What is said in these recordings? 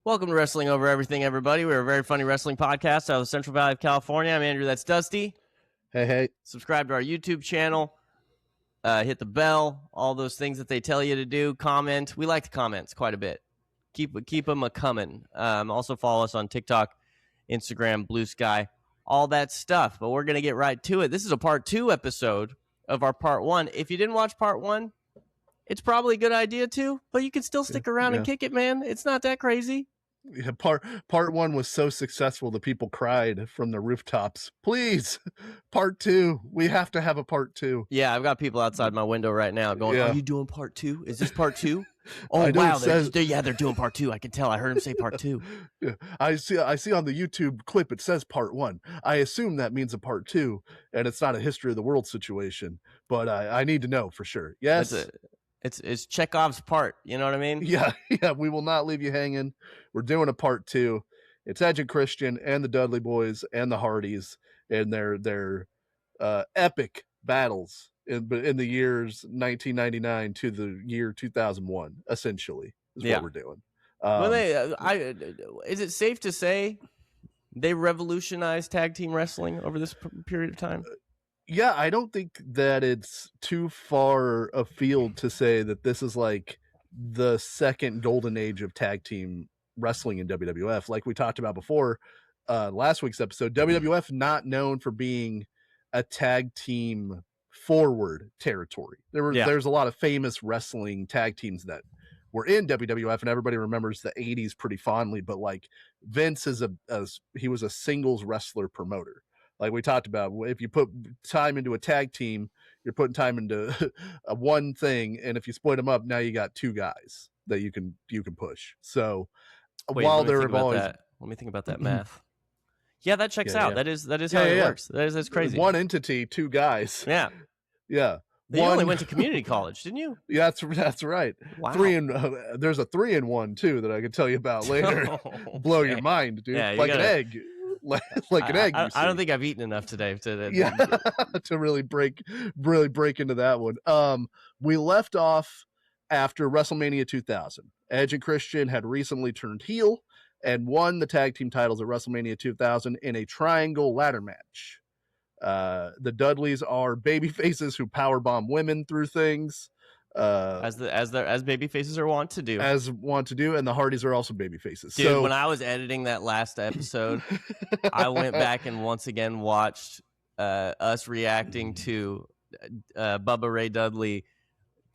Welcome to Wrestling Over Everything, everybody. We're a very funny wrestling podcast out of the Central Valley of California. I'm Andrew. That's Dusty. Hey. Subscribe to our YouTube channel. Hit the bell. All those things that they tell you to do. Comment. We like the comments quite a bit. Keep them a-coming. Also follow us on TikTok, Instagram, Blue Sky, all that stuff. But we're going to get right to it. This is a part 2 episode of our part 1. If you didn't watch part 1, it's probably a good idea to, but you can still stick around and kick it, man. It's not that crazy. Yeah, part 1 was so successful that people cried from the rooftops. Please, part 2. We have to have a part 2. Yeah, I've got people outside my window right now going, Are you doing part 2? Is this part 2? Oh, wow. They're doing part 2. I can tell. I heard him say part 2. Yeah, I see on the YouTube clip, it says part 1. I assume that means a part 2, and it's not a history of the world situation, but I need to know for sure. Yes. It's Chekhov's part. You know what I mean? Yeah. We will not leave you hanging. We're doing a part 2. It's Edge and Christian and the Dudley Boys and the Hardys and their epic battles in the years 1999 to the year 2001. Essentially, is what we're doing. Is it safe to say they revolutionized tag team wrestling over this period of time? Yeah, I don't think that it's too far afield to say that this is like the second golden age of tag team wrestling in WWF. Like we talked about before, last week's episode, WWF not known for being a tag team forward territory. There's a lot of famous wrestling tag teams that were in WWF, and everybody remembers the 80s pretty fondly, but like Vince he was a singles wrestler promoter. Like we talked about, if you put time into a tag team, you're putting time into one thing, and if you split them up, now you got 2 guys that you can push. So while there have always, let me think about that math. Yeah, that checks out. Yeah. That is how it works. That's crazy. One entity, 2 guys. Yeah. You only went to community college, didn't you? Yeah, that's right. Wow. There's a 3-in-1 too that I can tell you about later. Blow your mind, dude. Yeah, like an egg. Like an egg. I don't think I've eaten enough today to really break into that one. We left off after WrestleMania 2000. Edge and Christian had recently turned heel and won the tag team titles at WrestleMania 2000 in a triangle ladder match. The Dudleys are baby faces who powerbomb women through things. As baby faces are wont to do, and the Hardys are also baby faces. Dude, so when I was editing that last episode, I went back and once again watched us reacting to Bubba Ray Dudley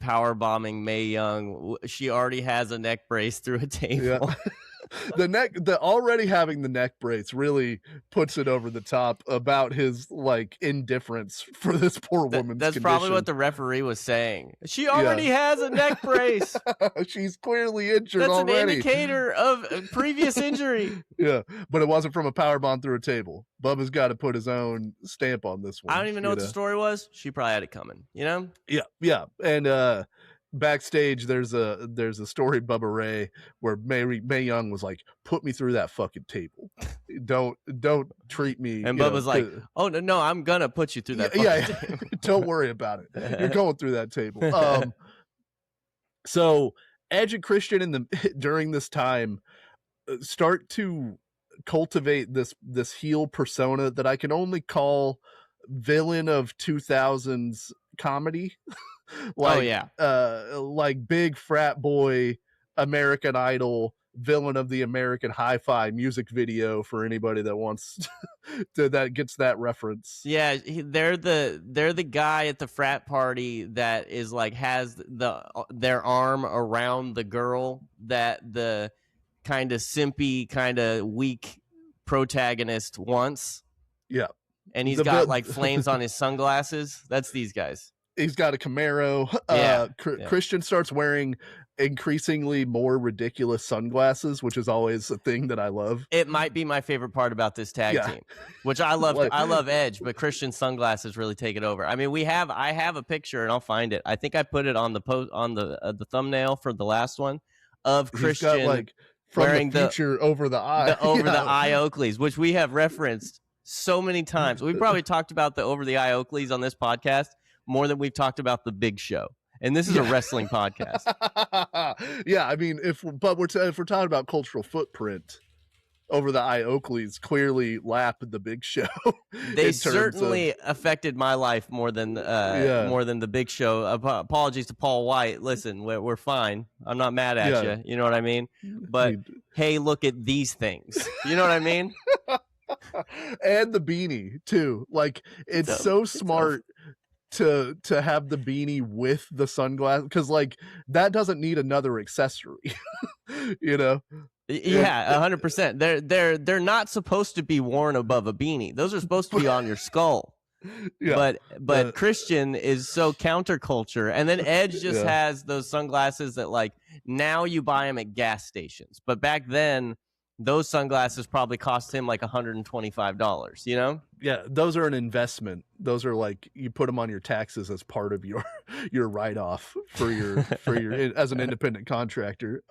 power bombing Mae Young. She already has a neck brace through a table. Yeah. Already having the neck brace really puts it over the top about his like indifference for this poor woman's That's condition. Probably what the referee was saying. She already has a neck brace. She's clearly injured already. That's an indicator of previous injury. Yeah, but it wasn't from a powerbomb through a table. Bubba's got to put his own stamp on this one. I don't even know what the story was. She probably had it coming, you know? Yeah. And backstage there's a story, Bubba Ray, where Mae Young was like, put me through that fucking table. Don't treat me. And Bubba's like, oh no, I'm gonna put you through that table. Don't worry about it. You're going through that table. So Edge and Christian during this time start to cultivate this heel persona that I can only call villain of 2000s comedy. Like big frat boy, American Idol, villain of the American Hi-Fi music video for anybody that wants that gets that reference. Yeah, they're the guy at the frat party that is like has their arm around the girl that the kind of simpy, kind of weak protagonist wants. Yeah, and he's got like flames on his sunglasses. That's these guys. He's got a Camaro. Christian starts wearing increasingly more ridiculous sunglasses, which is always a thing that I love. It might be my favorite part about this tag team, which I love. I love Edge, but Christian's sunglasses really take it over. I mean, I have a picture, and I'll find it. I think I put it on the post on the thumbnail for the last one of Christian got, wearing the future over the eye, the eye Oakleys, which we have referenced so many times. We've probably talked about the over the eye Oakleys on this podcast more than we've talked about the Big Show. and this is a wrestling podcast. Yeah, I mean, if we're talking about cultural footprint, Over the Eye Oakleys clearly lap the Big Show. They certainly affected my life more than the Big Show. Apologies to Paul White. Listen, we're fine. I'm not mad at you. You know what I mean? But hey, look at these things. You know what I mean? And the beanie too. Like, it's so smart to have the beanie with the sunglasses, because like that doesn't need another accessory. You know? Yeah, 100%. They're not supposed to be worn above a beanie. Those are supposed to be on your skull. Yeah. But Christian is so counterculture, and then Edge just has those sunglasses that like now you buy them at gas stations. But back then, those sunglasses probably cost him like $125. You know? Yeah, those are an investment. Those are like, you put them on your taxes as part of your write-off for your as an independent contractor.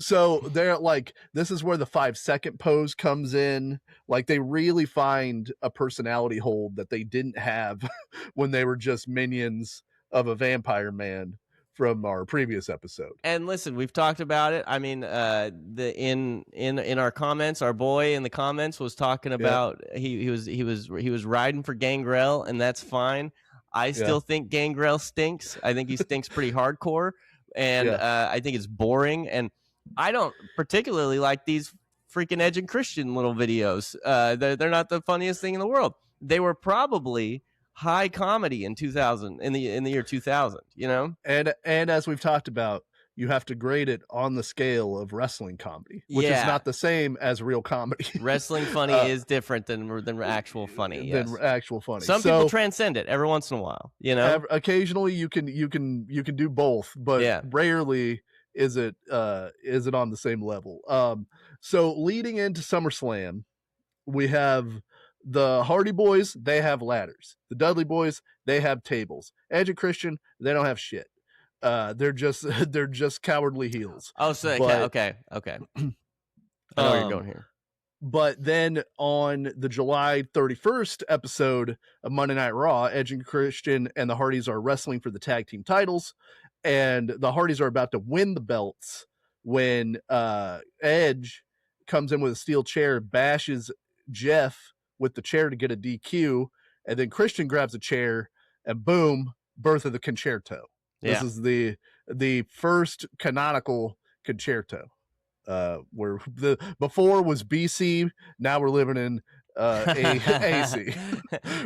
So they're like, this is where the 5-second pose comes in. Like, they really find a personality hold that they didn't have when they were just minions of a vampire man from our previous episode. And listen, we've talked about it. I mean, in our comments, our boy in the comments was talking about he was riding for Gangrel, and that's fine. I still think Gangrel stinks. I think he stinks pretty hardcore, and I think it's boring, and I don't particularly like these freaking Edge and Christian little videos. They're not the funniest thing in the world. They were probably high comedy in 2000, in the year 2000, you know? And as we've talked about, you have to grade it on the scale of wrestling comedy, which is not the same as real comedy. Wrestling funny is different than actual funny. Than actual funny. Some people transcend it every once in a while, you know? Occasionally you can do both, but rarely is it on the same level. So leading into SummerSlam, we have the Hardy Boys, they have ladders. The Dudley Boys, they have tables. Edge and Christian, they don't have shit. They're just cowardly heels. Oh, so okay. I know where you're going here. But then on the July 31st episode of Monday Night Raw, Edge and Christian and the Hardys are wrestling for the tag team titles. And the Hardys are about to win the belts when Edge comes in with a steel chair, bashes Jeff with the chair to get a DQ, and then Christian grabs a chair, and boom, birth of the concerto. This is the first canonical concerto. Where before was BC, now we're living in AC.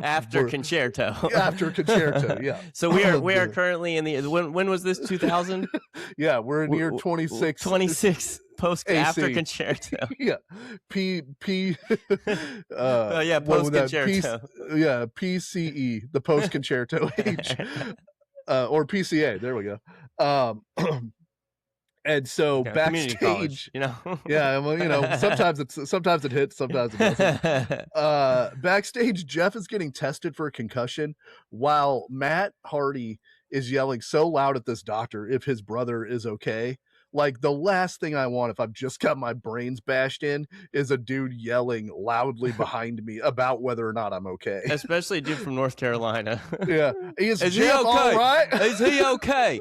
After concerto. After concerto, yeah. So we are currently in the when was this, 2000? Yeah, we're in year 26. 26 post AC. After concerto. Yeah. Post concerto. PCE, the post concerto age. Or PCA, there we go. And so backstage, college, you know, well, you know, sometimes it hits, sometimes it doesn't. Backstage, Jeff is getting tested for a concussion while Matt Hardy is yelling so loud at this doctor if his brother is okay. Like, the last thing I want if I've just got my brains bashed in is a dude yelling loudly behind me about whether or not I'm okay. Especially a dude from North Carolina. Yeah. Is Jeff he okay? All right? Is he okay?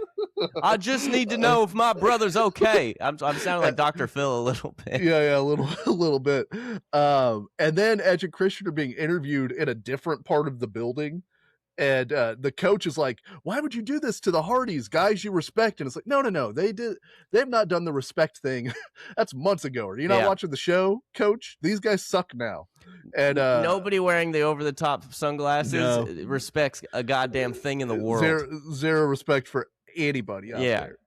I just need to know if my brother's okay. I'm sounding like Dr. Phil a little bit. Yeah, a little bit. And then Edge and Christian are being interviewed in a different part of the building. And the coach is like, why would you do this to the Hardys, guys you respect? And it's like, no. They've not done the respect thing. That's months ago. Are you not watching the show, coach? These guys suck now. And nobody wearing the over-the-top sunglasses respects a goddamn thing in the world. Zero respect for anybody out there.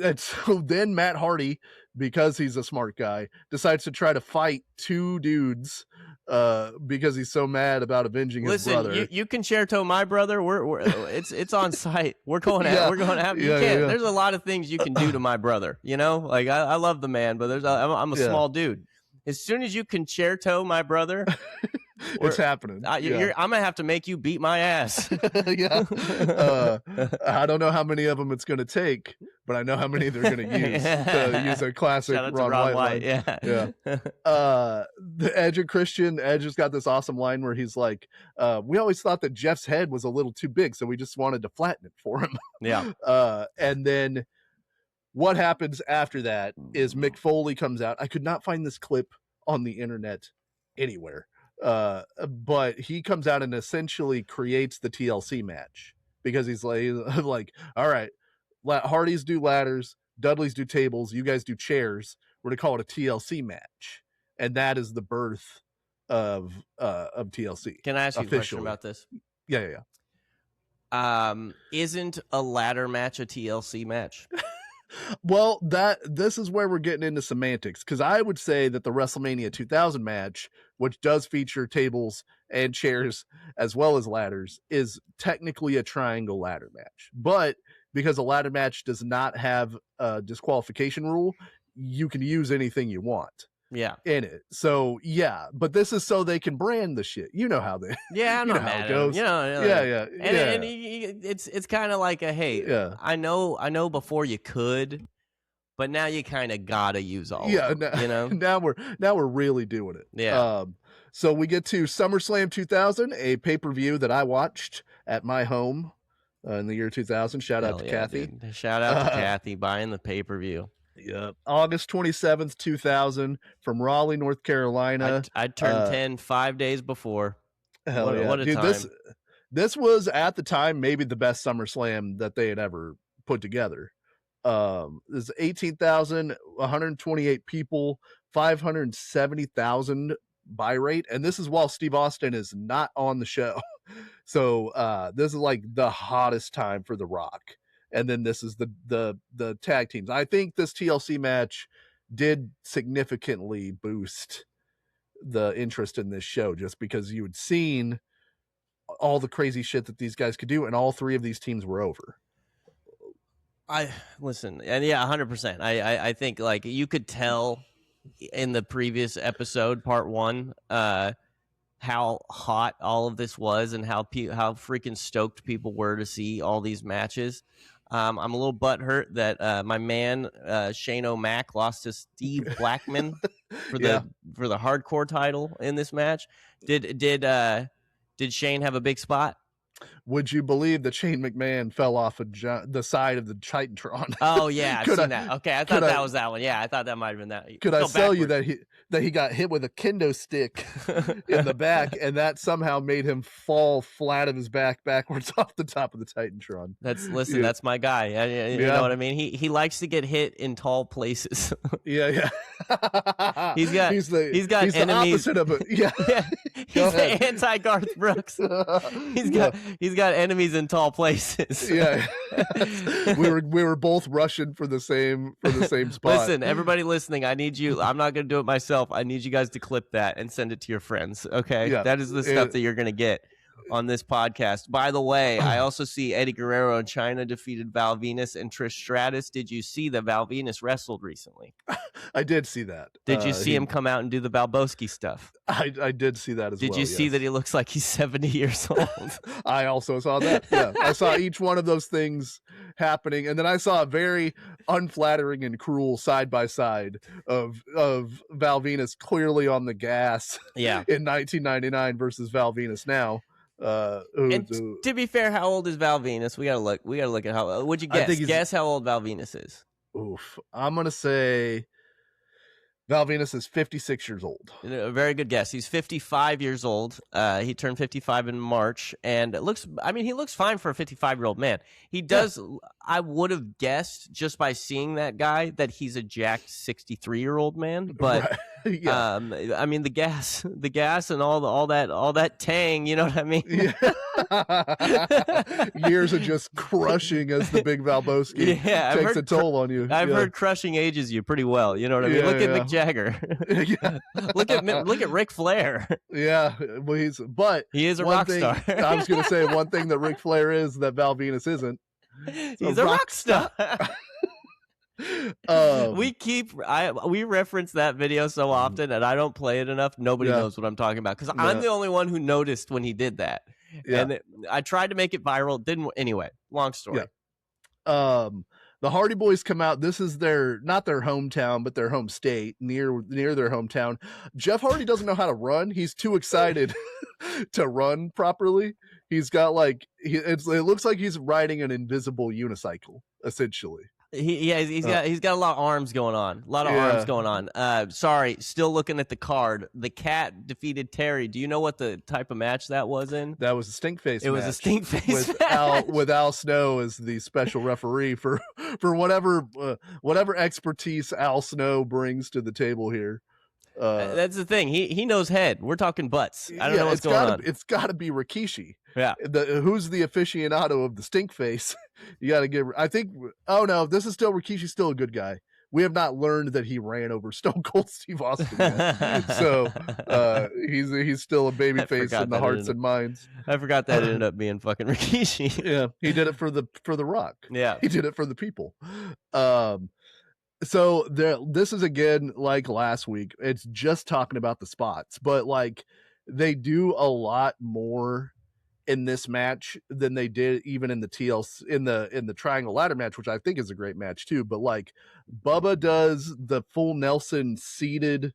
And so then Matt Hardy, because he's a smart guy, decides to try to fight two dudes because he's so mad about avenging his brother. Listen, you concerto my brother. It's on site. We're going out. We're going to have. There's a lot of things you can do to my brother. You know, like I love the man, but I'm a small dude. As soon as you concerto my brother, It's happening. I'm gonna have to make you beat my ass. Yeah. I don't know how many of them it's going to take, but I know how many they're going to use a classic Shout out to Ron Ron White line. Yeah. The Edge and Christian, Edge has got this awesome line where he's like, we always thought that Jeff's head was a little too big, so we just wanted to flatten it for him. Yeah. And then what happens after that is Mick Foley comes out. I could not find this clip on the internet anywhere. But he comes out and essentially creates the TLC match because he's like, all right, Hardys do ladders, Dudleys do tables, you guys do chairs. We're gonna call it a TLC match, and that is the birth of TLC. Can I ask you a question about this? Yeah. Isn't a ladder match a TLC match? Well, this is where we're getting into semantics, because I would say that the WrestleMania 2000 match, which does feature tables and chairs as well as ladders, is technically a triangle ladder match. But because a ladder match does not have a disqualification rule, you can use anything you want. Yeah, in it. So yeah, but this is so they can brand the shit. You know how they. Yeah, I know how it goes. Yeah. And it's kind of like a hey. Yeah. I know. Before you could, but now you kind of gotta use all. of them, you know. Now we're really doing it. Yeah. So we get to SummerSlam 2000, a pay-per-view that I watched at my home in the year 2000. Shout out to Kathy. Dude. Shout out to Kathy buying the pay-per-view. Yeah, August 27th, 2000, from Raleigh, North Carolina. I turned 10 5 days before. Hell yeah. What a dude, time. This was at the time maybe the best SummerSlam that they had ever put together. There's 18,128 people, 570,000 buy rate, and this is while Steve Austin is not on the show. So this is like the hottest time for The Rock. And then this is the tag teams. I think this TLC match did significantly boost the interest in this show, just because you had seen all the crazy shit that these guys could do, and all three of these teams were over. I listen, and yeah, 100%. I think like you could tell in the previous episode, part 1, how hot all of this was, and how freaking stoked people were to see all these matches. I'm a little butthurt that my man Shane O'Mac lost to Steve Blackman for the hardcore title in this match. Did Shane have a big spot? Would you believe that Shane McMahon fell off the side of the Titantron? Oh yeah, I've seen that. Okay, I thought that was that one. Yeah, I thought that might have been that. Could I tell you that he got hit with a kendo stick in the back, and that somehow made him fall flat of his back backwards off the top of the Titantron? That's my guy. You know what I mean? He likes to get hit in tall places. Yeah. he's got enemies. The opposite of it. Yeah. He's the anti-Garth Brooks. He's got enemies in tall places. Yeah. we were both rushing for the same spot. Listen, everybody listening, I need you. I'm not going to do it myself. I need you guys to clip that and send it to your friends. Okay, that is the stuff that you're going to get on this podcast. By the way, I also see Eddie Guerrero and China defeated Val Venus and Trish Stratus. Did you see that Val Venus wrestled recently? I did see that. Did you see him come out and do the Balboski stuff? I did see that as well. Did you see that he looks like he's 70 years old? I also saw that. Yeah, I saw each one of those things happening, and then I saw a very unflattering and cruel side by side of Val Venus clearly on the gas. Yeah. In 1999 versus Val Venus now. To be fair, how old is Val Venus? We gotta look at how. Would you guess? Guess how old Val Venus is? Oof, I'm gonna say Val Venus is 56 years old. A very good guess. He's 55 years old. He turned 55 in March, and he looks fine for a 55-year-old man. He does. Yeah. I would have guessed just by seeing that guy that he's a jacked 63-year-old man, but. Right. Yeah. I mean the gas and all that tang, you know what I mean? Yeah. Years of just crushing as the big Valboski takes a toll on you. I've heard crushing ages you pretty well, you know what I mean? Look at Mick Jagger. look at Ric Flair. Yeah, well, he is a rock star. I was gonna say one thing that Ric Flair is that Val Venus isn't. He's a rock star. We reference that video so often, and I don't play it enough. Nobody knows what I'm talking about because I'm the only one who noticed when he did that. And I tried to make it viral. Didn't anyway. Long story. The Hardy Boys come out. This is not their hometown, but their home state, near their hometown. Jeff Hardy doesn't know how to run. He's too excited to run properly. He's got it looks like he's riding an invisible unicycle, essentially. He's got a lot of arms going on. Sorry, still looking at the card. The Cat defeated Terry. Do you know what the type of match that was in? That was a stink face. It was a stink face match. With Al Snow as the special referee for whatever expertise Al Snow brings to the table here. That's the thing. He knows head. We're talking butts. I don't know what's going on. It's got to be Rikishi. Yeah. Who's the aficionado of the stink face? You got to give. I think. Oh no, this is still Rikishi's still a good guy. We have not learned that he ran over Stone Cold Steve Austin yet. So he's still a baby face in the hearts and minds. I forgot that ended up being fucking Rikishi. Yeah, he did it for the Rock. Yeah, he did it for the people. So this is again like last week. It's just talking about the spots, but they do a lot more in this match than they did even in the TLC in the triangle ladder match, which I think is a great match too. But Bubba does the full Nelson seated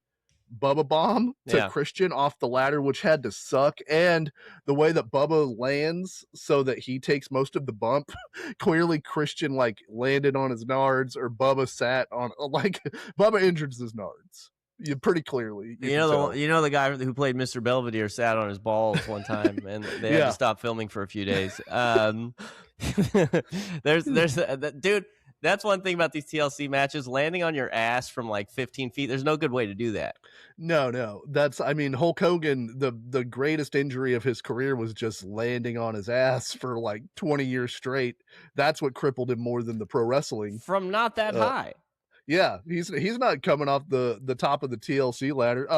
Bubba bomb to Christian off the ladder, which had to suck, and the way that Bubba lands so that he takes most of the bump. Clearly Christian landed on his nards, or Bubba sat on Bubba injured his nards. Pretty clearly. You know the guy who played Mr. Belvedere sat on his balls one time, and they had to stop filming for a few days. Dude. That's one thing about these TLC matches, landing on your ass from 15 feet. There's no good way to do that. No. Hulk Hogan, the greatest injury of his career was just landing on his ass for 20 years straight. That's what crippled him more than the pro wrestling. From not that high. Yeah, he's not coming off the top of the TLC ladder.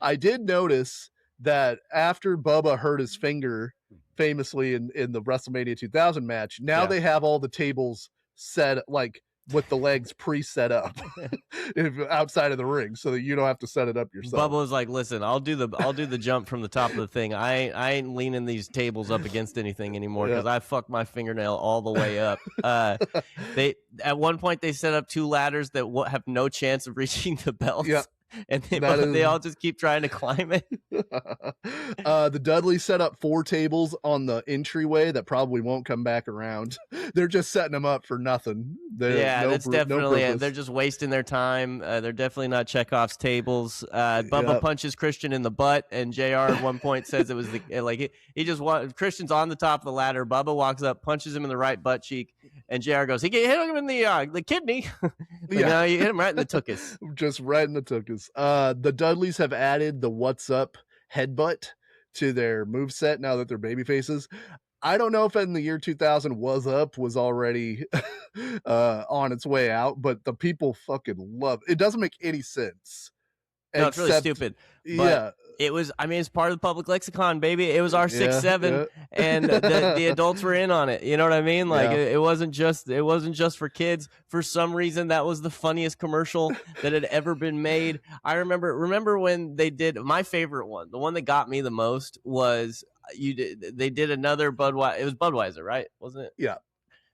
I did notice that after Bubba hurt his finger famously in the WrestleMania 2000 match, now they have all the tables set with the legs pre-set up outside of the ring, so that you don't have to set it up yourself. Bubba was like, "Listen, I'll do the jump from the top of the thing. I ain't leaning these tables up against anything anymore because I fucked my fingernail all the way up." They at one point they set up two ladders that have no chance of reaching the belts. Yeah. And they all just keep trying to climb it. The Dudleys set up 4 tables on the entryway that probably won't come back around. They're just setting them up for nothing. That's definitely it. They're just wasting their time. They're definitely not Chekhov's tables. Bubba punches Christian in the butt, and JR at one point says it was he just Christian's on the top of the ladder. Bubba walks up, punches him in the right butt cheek, and JR goes, "He hit him in the kidney." You hit him right in the tuchus. Just right in the tuchus. The Dudleys have added the "What's Up" headbutt to their moveset now that they're baby faces. I don't know if in the year 2000 "Was Up" was already on its way out, but the people fucking love it. It doesn't make any sense. No, it's really stupid. But it was. It's part of the public lexicon, baby. It was our 6-7, and the adults were in on it. You know what I mean? It wasn't just for kids. For some reason, that was the funniest commercial that had ever been made. I remember when they did my favorite one. The one that got me the most was they did another Budweiser. It was Budweiser, right? Wasn't it? Yeah.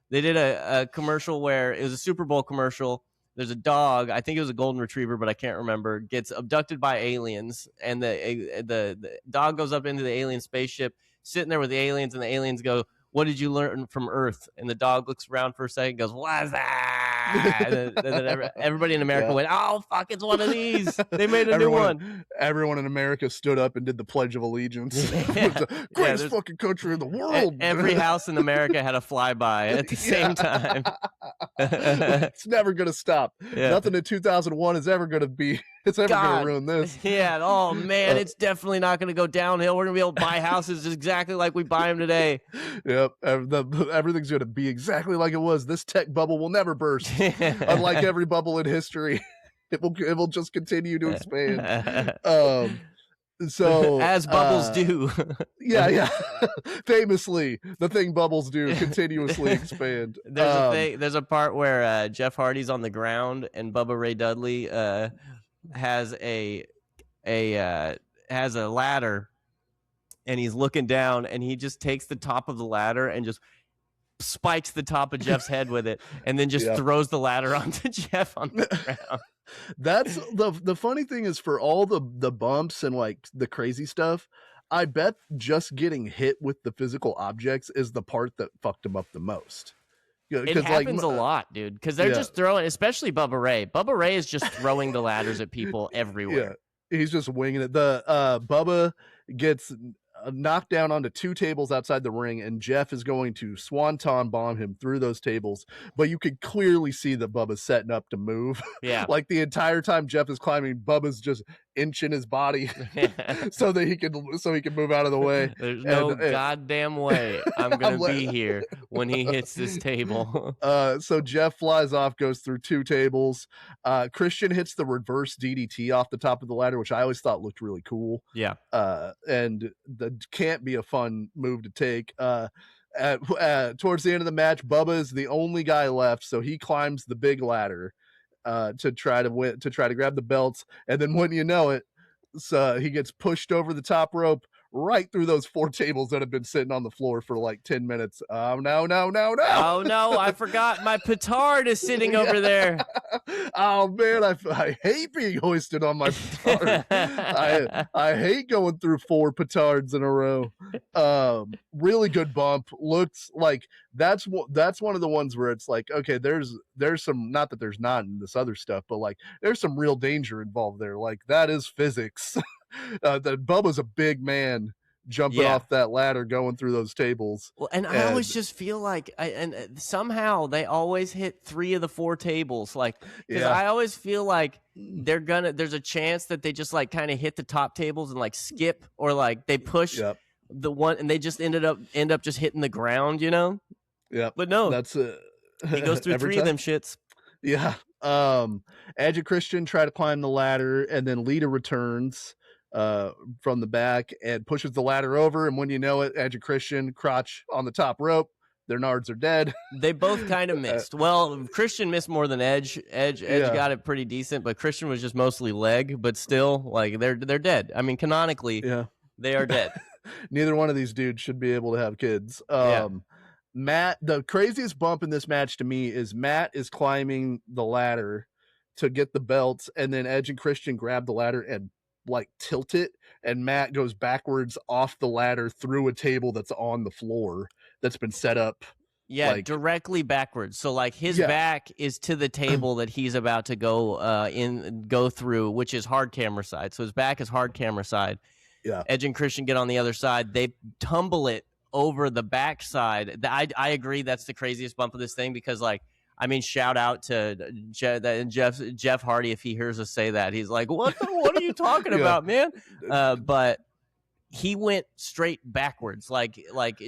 They did a commercial where it was a Super Bowl commercial. There's a dog, I think it was a golden retriever, but I can't remember, gets abducted by aliens, and the dog goes up into the alien spaceship, sitting there with the aliens, and the aliens go, "What did you learn from Earth?" And the dog looks around for a second and goes, "What's that?" And then everybody in America went, "Oh, fuck, it's one of these." They made a new one. Everyone in America stood up and did the Pledge of Allegiance. The greatest fucking country in the world. Every house in America had a flyby at the same time. It's never going to stop. Nothing in 2001 is ever going to be. It's ever going to ruin this. Yeah. Oh, man, it's definitely not going to go downhill. We're going to be able to buy houses exactly like we buy them today. Yep. Everything's going to be exactly like it was. This tech bubble will never burst. Unlike every bubble in history, it will just continue to expand. So as bubbles do. Yeah. Famously, the thing bubbles do continuously expand. There's a part where Jeff Hardy's on the ground and Bubba Ray Dudley has a ladder, and he's looking down, and he just takes the top of the ladder and just spikes the top of Jeff's head with it, and then just throws the ladder onto Jeff on the ground. That's the funny thing is, for all the bumps and like the crazy stuff, I bet just getting hit with the physical objects is the part that fucked him up the most. It happens a lot, dude, because they're just throwing, especially Bubba Ray. Bubba Ray is just throwing the ladders at people everywhere. Yeah, he's just winging it. The Bubba gets knocked down onto 2 tables outside the ring, and Jeff is going to swanton bomb him through those tables, but you could clearly see that Bubba's setting up to move. Yeah. Like the entire time Jeff is climbing, Bubba's just inching his body so that he can move out of the way. There's no goddamn way I'm gonna be here when he hits this table. So Jeff flies off, goes through 2 tables. Christian hits the reverse DDT off the top of the ladder, which I always thought looked really cool. Yeah. And that can't be a fun move to take. Towards the end of the match, Bubba is the only guy left, so he climbs the big ladder to try to win, to try to grab the belts. And then when you know it, so he gets pushed over the top rope right through those 4 tables that have been sitting on the floor for like 10 minutes. Oh, no. Oh, no, I forgot my petard is sitting over there. Oh, man, I hate being hoisted on my petard. I hate going through 4 petards in a row. Really good bump. Looks like that's one of the ones where it's like, okay, there's some, not that there's not in this other stuff, but like there's some real danger involved there. Like that is physics. That Bubba's a big man jumping off that ladder, going through those tables. Well, and I always just feel like, somehow they always hit 3 of the 4 tables. Like, because I always feel like there's a chance that they just like kind of hit the top tables and like skip, or like they push the one and they just end up just hitting the ground, you know? Yeah. But no, that's he goes through 3 of them shits. Yeah. Edge and Christian try to climb the ladder, and then Lita returns from the back and pushes the ladder over, and when you know it, Edge and Christian crotch on the top rope. Their nards are dead. They both kind of missed. Well, Christian missed more than Edge. Edge got it pretty decent, but Christian was just mostly leg. But still, like they're dead. I mean, canonically, they are dead. Neither one of these dudes should be able to have kids. Matt, the craziest bump in this match to me is Matt is climbing the ladder to get the belts, and then Edge and Christian grab the ladder and like tilt it, and Matt goes backwards off the ladder through a table that's on the floor that's been set up. Yeah, like, directly backwards. So like his back is to the table that he's about to go through, which is hard camera side. So his back is hard camera side. Yeah. Edge and Christian get on the other side. They tumble it over the backside. I agree that's the craziest bump of this thing, because like, I mean, shout out to Jeff Hardy if he hears us say that. He's like, what are you talking about, man? But he went straight backwards. Like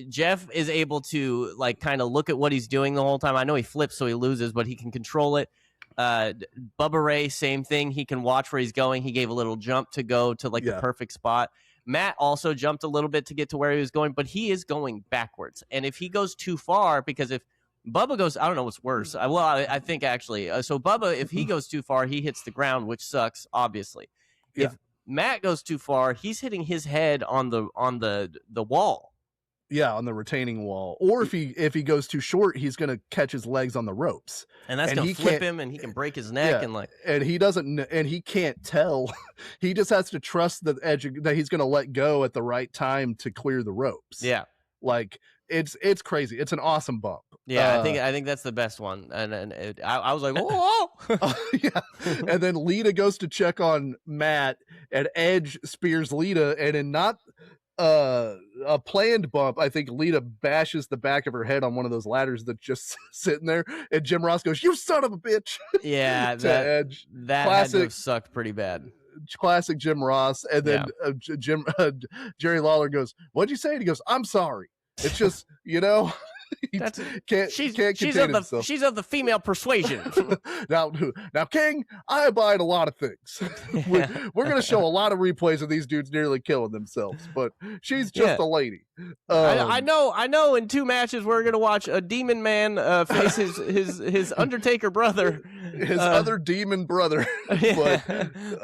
Jeff is able to like kind of look at what he's doing the whole time. I know he flips so he loses, but he can control it. Bubba Ray, same thing. He can watch where he's going. He gave a little jump to go to like the perfect spot. Matt also jumped a little bit to get to where he was going, but he is going backwards. And if he goes too far, because if Bubba goes, I don't know what's worse. I think actually, so Bubba, if he goes too far, he hits the ground, which sucks, obviously. Yeah. If Matt goes too far, he's hitting his head on the wall. Yeah, on the retaining wall. Or if he goes too short, he's gonna catch his legs on the ropes, and that's gonna flip him, and he can break his neck, and he can't tell. He just has to trust the Edge that he's gonna let go at the right time to clear the ropes. Yeah, like it's crazy. It's an awesome bump. Yeah, I think that's the best one, and I was like, whoa. Yeah, and then Lita goes to check on Matt, and Edge spears Lita, and in not a planned bump, I think Lita bashes the back of her head on one of those ladders that's just sitting there, and Jim Ross goes, "You son of a bitch!" Yeah, Edge. That classic, had to have sucked pretty bad. Classic Jim Ross, and then Jerry Lawler goes, "What'd you say?" And he goes, "I'm sorry. It's just, you know." That's can't contain himself. She's of the female persuasion. now, King, I abide a lot of things. We're gonna show a lot of replays of these dudes nearly killing themselves, but she's just a lady. I know. In 2 matches, we're gonna watch a demon man face his Undertaker brother, his other demon brother. but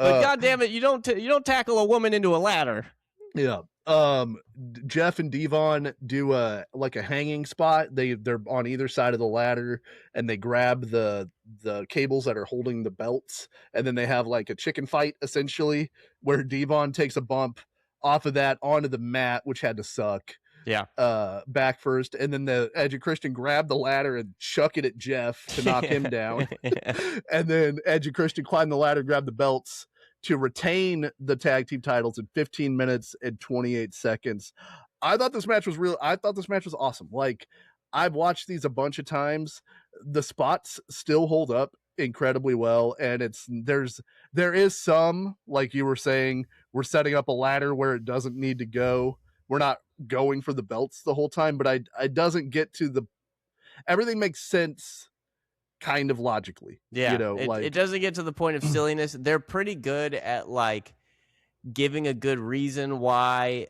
God damn it, you don't tackle a woman into a ladder. Yeah. Jeff and Devon do a hanging spot. They're on either side of the ladder, and they grab the cables that are holding the belts, and then they have like a chicken fight essentially, where Devon takes a bump off of that onto the mat, which had to suck. Yeah. Back first, and then the Edge and Christian grab the ladder and chuck it at Jeff to knock him down. And then Edge and Christian climb the ladder, grab the belts to retain the tag team titles in 15 minutes and 28 seconds. I thought this match was awesome. Like, I've watched these a bunch of times. The spots still hold up incredibly well, and there is some, like you were saying, we're setting up a ladder where it doesn't need to go. We're not going for the belts the whole time, but I doesn't get to everything makes sense kind of logically. Yeah, it doesn't get to the point of silliness. They're pretty good at like giving a good reason why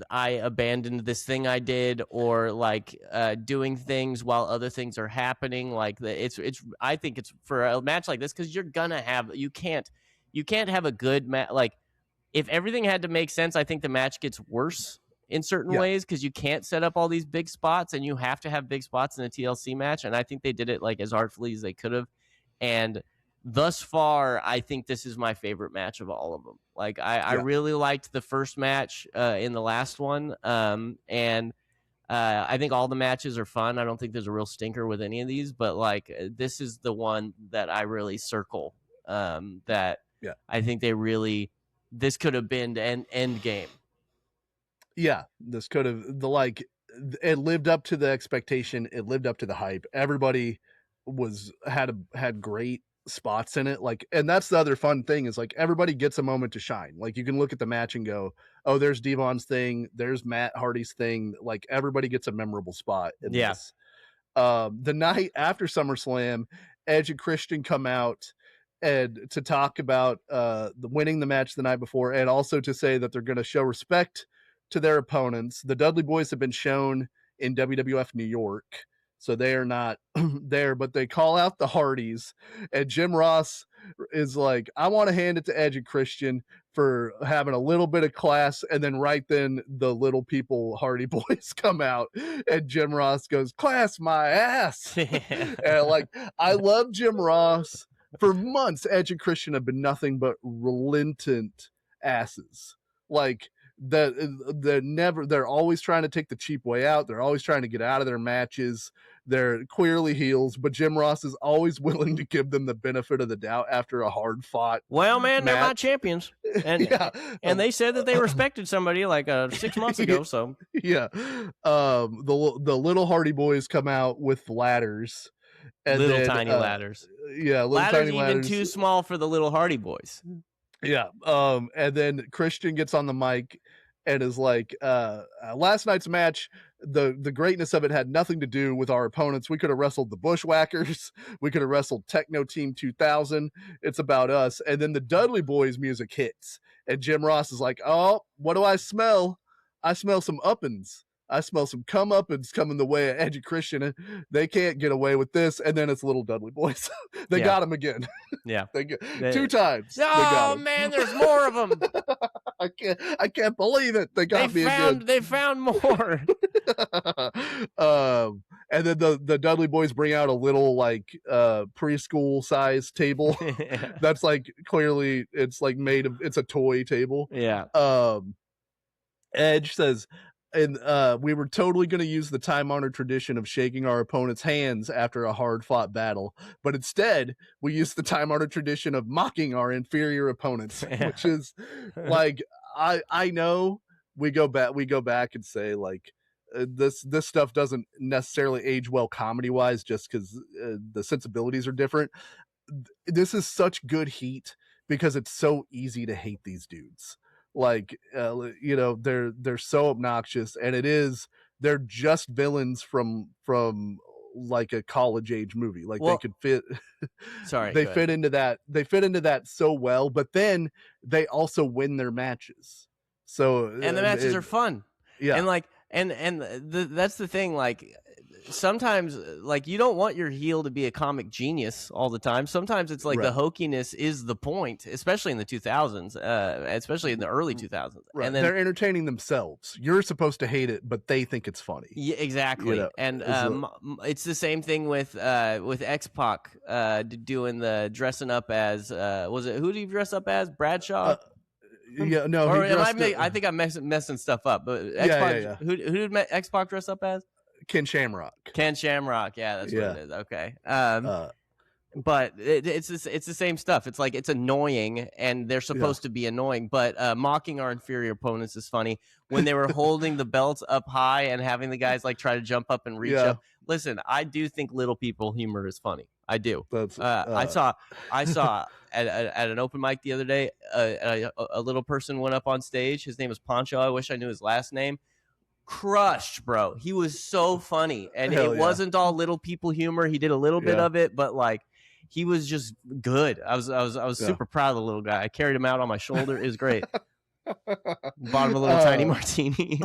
I abandoned this thing I did, or like doing things while other things are happening. Like I think it's for a match like this, because you can't have a good match. Like, if everything had to make sense, I think the match gets worse in certain ways, because you can't set up all these big spots, and you have to have big spots in a TLC match. And I think they did it like as artfully as they could have. And thus far, I think this is my favorite match of all of them. Like, I really liked the first match in the last one. And I think all the matches are fun. I don't think there's a real stinker with any of these, but like, this is the one that I really circle. I think this could have been an end game. Yeah, this could have it lived up to the expectation. It lived up to the hype. Everybody had great spots in it. Like, and that's the other fun thing, is like everybody gets a moment to shine. Like, you can look at the match and go, oh, there's Devon's thing, there's Matt Hardy's thing. Like, everybody gets a memorable spot in this. The night after SummerSlam, Edge and Christian come out and to talk about winning the match the night before, and also to say that they're going to show respect to their opponents. The Dudley Boys have been shown in WWF New York, so they are not there, but they call out the Hardys, and Jim Ross is like, I want to hand it to Edge and Christian for having a little bit of class. And then right then the little people Hardy Boys come out, and Jim Ross goes, class my ass. And like, I love Jim Ross. For months, Edge and Christian have been nothing but relentant asses. Like, they're always trying to take the cheap way out. They're always trying to get out of their matches. They're clearly heels, but Jim Ross is always willing to give them the benefit of the doubt after a hard fought. Well, man, they're my champions, and and they said that they respected somebody like 6 months ago. So yeah, the little Hardy Boys come out with ladders, and little tiny ladders. Yeah, ladders even too small for the little Hardy Boys. Yeah. And then Christian gets on the mic and is like, last night's match, the greatness of it had nothing to do with our opponents. We could have wrestled the Bushwhackers. We could have wrestled Techno Team 2000. It's about us. And then the Dudley Boys music hits, and Jim Ross is like, oh, what do I smell? I smell some uppins. I smell some come-uppins coming the way of Edge and Christian. They can't get away with this. And then it's little Dudley Boys. They got him again. Yeah. 2 times. Oh, man, there's more of them. I can't believe it. They got me again. They found more. And then the Dudley Boys bring out a little like preschool size table. That's like, clearly it's like it's a toy table. Yeah. Edge says, and we were totally going to use the time-honored tradition of shaking our opponent's hands after a hard-fought battle, but instead we used the time-honored tradition of mocking our inferior opponents, which is like, I know we go back and say like, this stuff doesn't necessarily age well comedy-wise, just because the sensibilities are different. This is such good heat because it's so easy to hate these dudes. Like, they're so obnoxious, and it is they're just villains from like a college age movie. Like they could fit. Sorry, they fit into that. They fit into that so well. But then they also win their matches. So and the matches are fun. Yeah, and like that's the thing. Like sometimes, like you don't want your heel to be a comic genius all the time. Sometimes it's like the hokiness is the point, especially in the 2000s, especially in the early 2000s. Right. And then they're entertaining themselves. You're supposed to hate it, but they think it's funny. Yeah, exactly. You know, and it's the same thing with X-Pac doing the dressing up as was it, who did he dress up as? Bradshaw? Yeah, no. Or I think I'm messing stuff up. But X-Pac, who did X-Pac dress up as? Ken Shamrock. Ken Shamrock. Yeah, that's what it is. Okay. But it's the same stuff. It's like it's annoying, and they're supposed to be annoying. But mocking our inferior opponents is funny. When they were holding the belts up high and having the guys like try to jump up and reach up. Listen, I do think little people humor is funny. I do. I saw at an open mic the other day, a little person went up on stage. His name was Poncho. I wish I knew his last name. Crushed, bro. He was so funny, and it wasn't all little people humor. He did a little bit of it, but like he was just good. I was super proud of the little guy. I carried him out on my shoulder. It was great. Bought him a little tiny martini.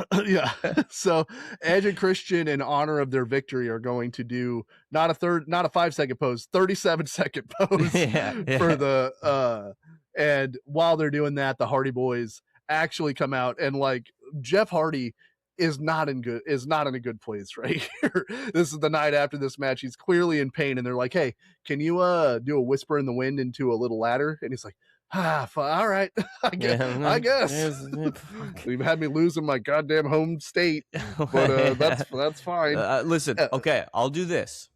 So Edge and Christian, in honor of their victory, are going to do not a 5-second pose, 37-second pose for the and while they're doing that, the Hardy Boys actually come out, and like Jeff Hardy is not in a good place right here. This is the night after this match. He's clearly in pain, and they're like, "Hey, can you do a whisper in the wind into a little ladder?" And he's like, all right. I guess. You've had me losing my goddamn home state, but that's fine. Listen, okay, I'll do this.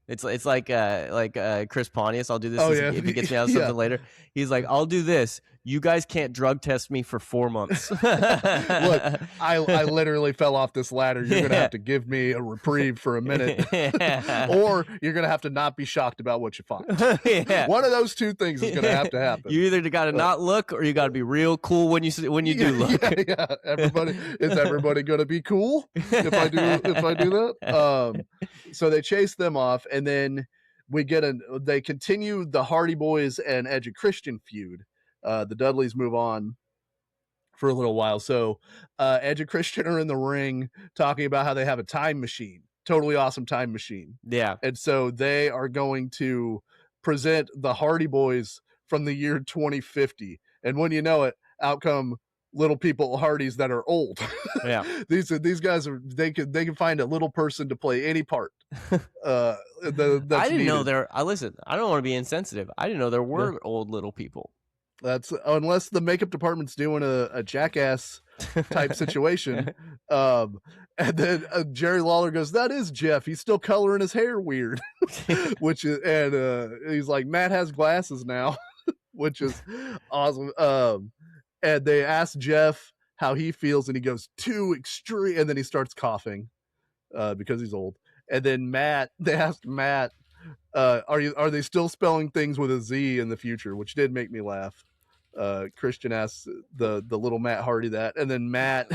It's like Chris Pontius. I'll do this if he gets me out of something later. He's like, I'll do this. You guys can't drug test me for 4 months. Look, I literally fell off this ladder. You're gonna have to give me a reprieve for a minute, or you're gonna have to not be shocked about what you find. One of those two things is gonna have to happen. You either got to not look, or you got to be real cool when you do look. Is everybody gonna be cool if I do that? So they chase them off, and then they continue the Hardy Boys and Edge and Christian feud. The Dudleys move on for a little while. So Edge and Christian are in the ring talking about how they have a time machine, totally awesome time machine. Yeah. And so they are going to present the Hardy Boys from the year 2050. And when you know it, out come little people Hardys that are old. Yeah. These guys they can find a little person to play any part. I didn't know there. Listen, I don't want to be insensitive. I didn't know there were old little people. That's unless the makeup department's doing a Jackass type situation. And then Jerry Lawler goes, "That is Jeff. He's still coloring his hair weird," which is, and he's like, "Matt has glasses now," which is awesome. And they ask Jeff how he feels, and he goes, "Too extreme," and then he starts coughing because he's old. And then they asked Matt, are they still spelling things with a Z in the future? Which did make me laugh. Christian asks the little Matt Hardy that, and then Matt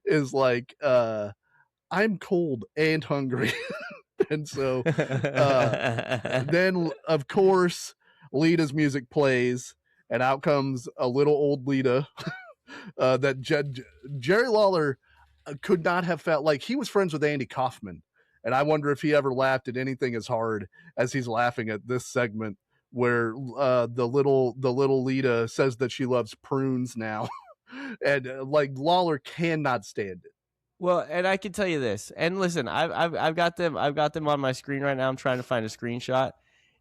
is like, "I'm cold and hungry." And so then of course Lita's music plays, and out comes a little old Lita that Jerry Lawler could not have felt like. He was friends with Andy Kaufman, and I wonder if he ever laughed at anything as hard as he's laughing at this segment where the little Lita says that she loves prunes now. And like Lawler cannot stand it. Well, and I can tell you this, and listen, I've got them on my screen right now. I'm trying to find a screenshot.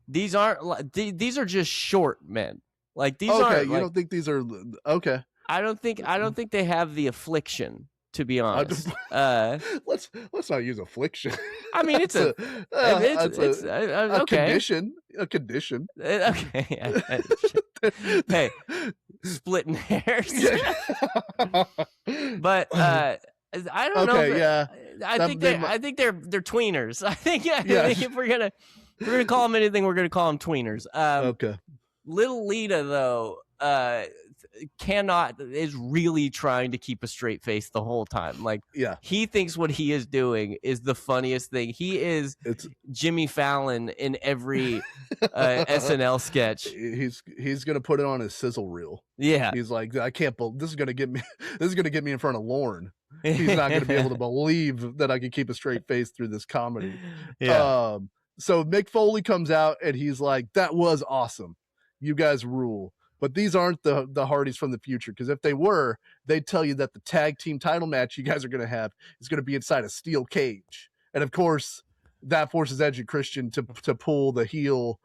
These are just short men. Like these aren't. You don't think these are okay? I don't think they have the affliction. To be honest, let's not use affliction. I mean, it's a condition. A condition. Okay. Hey, splitting hairs. But I don't know. Yeah. I think they're tweeners. I think if we're gonna call them anything, we're gonna call them tweeners. Okay. Little Lita though. is really trying to keep a straight face the whole time. Like, Yeah, he thinks what he is doing is the funniest thing. He is Jimmy Fallon in every SNL sketch. He's gonna put it on his sizzle reel. Yeah, he's like, I can't believe this is gonna get me. This is gonna get me in front of Lorne. He's not gonna be able to believe that I can keep a straight face through this comedy. Yeah. So Mick Foley comes out and he's like, that was awesome. You guys rule. But these aren't the Hardys from the future, because if they were, they'd tell you that the tag team title match you guys are going to have is going to be inside a steel cage. And of course, that forces Edge and Christian to pull the heel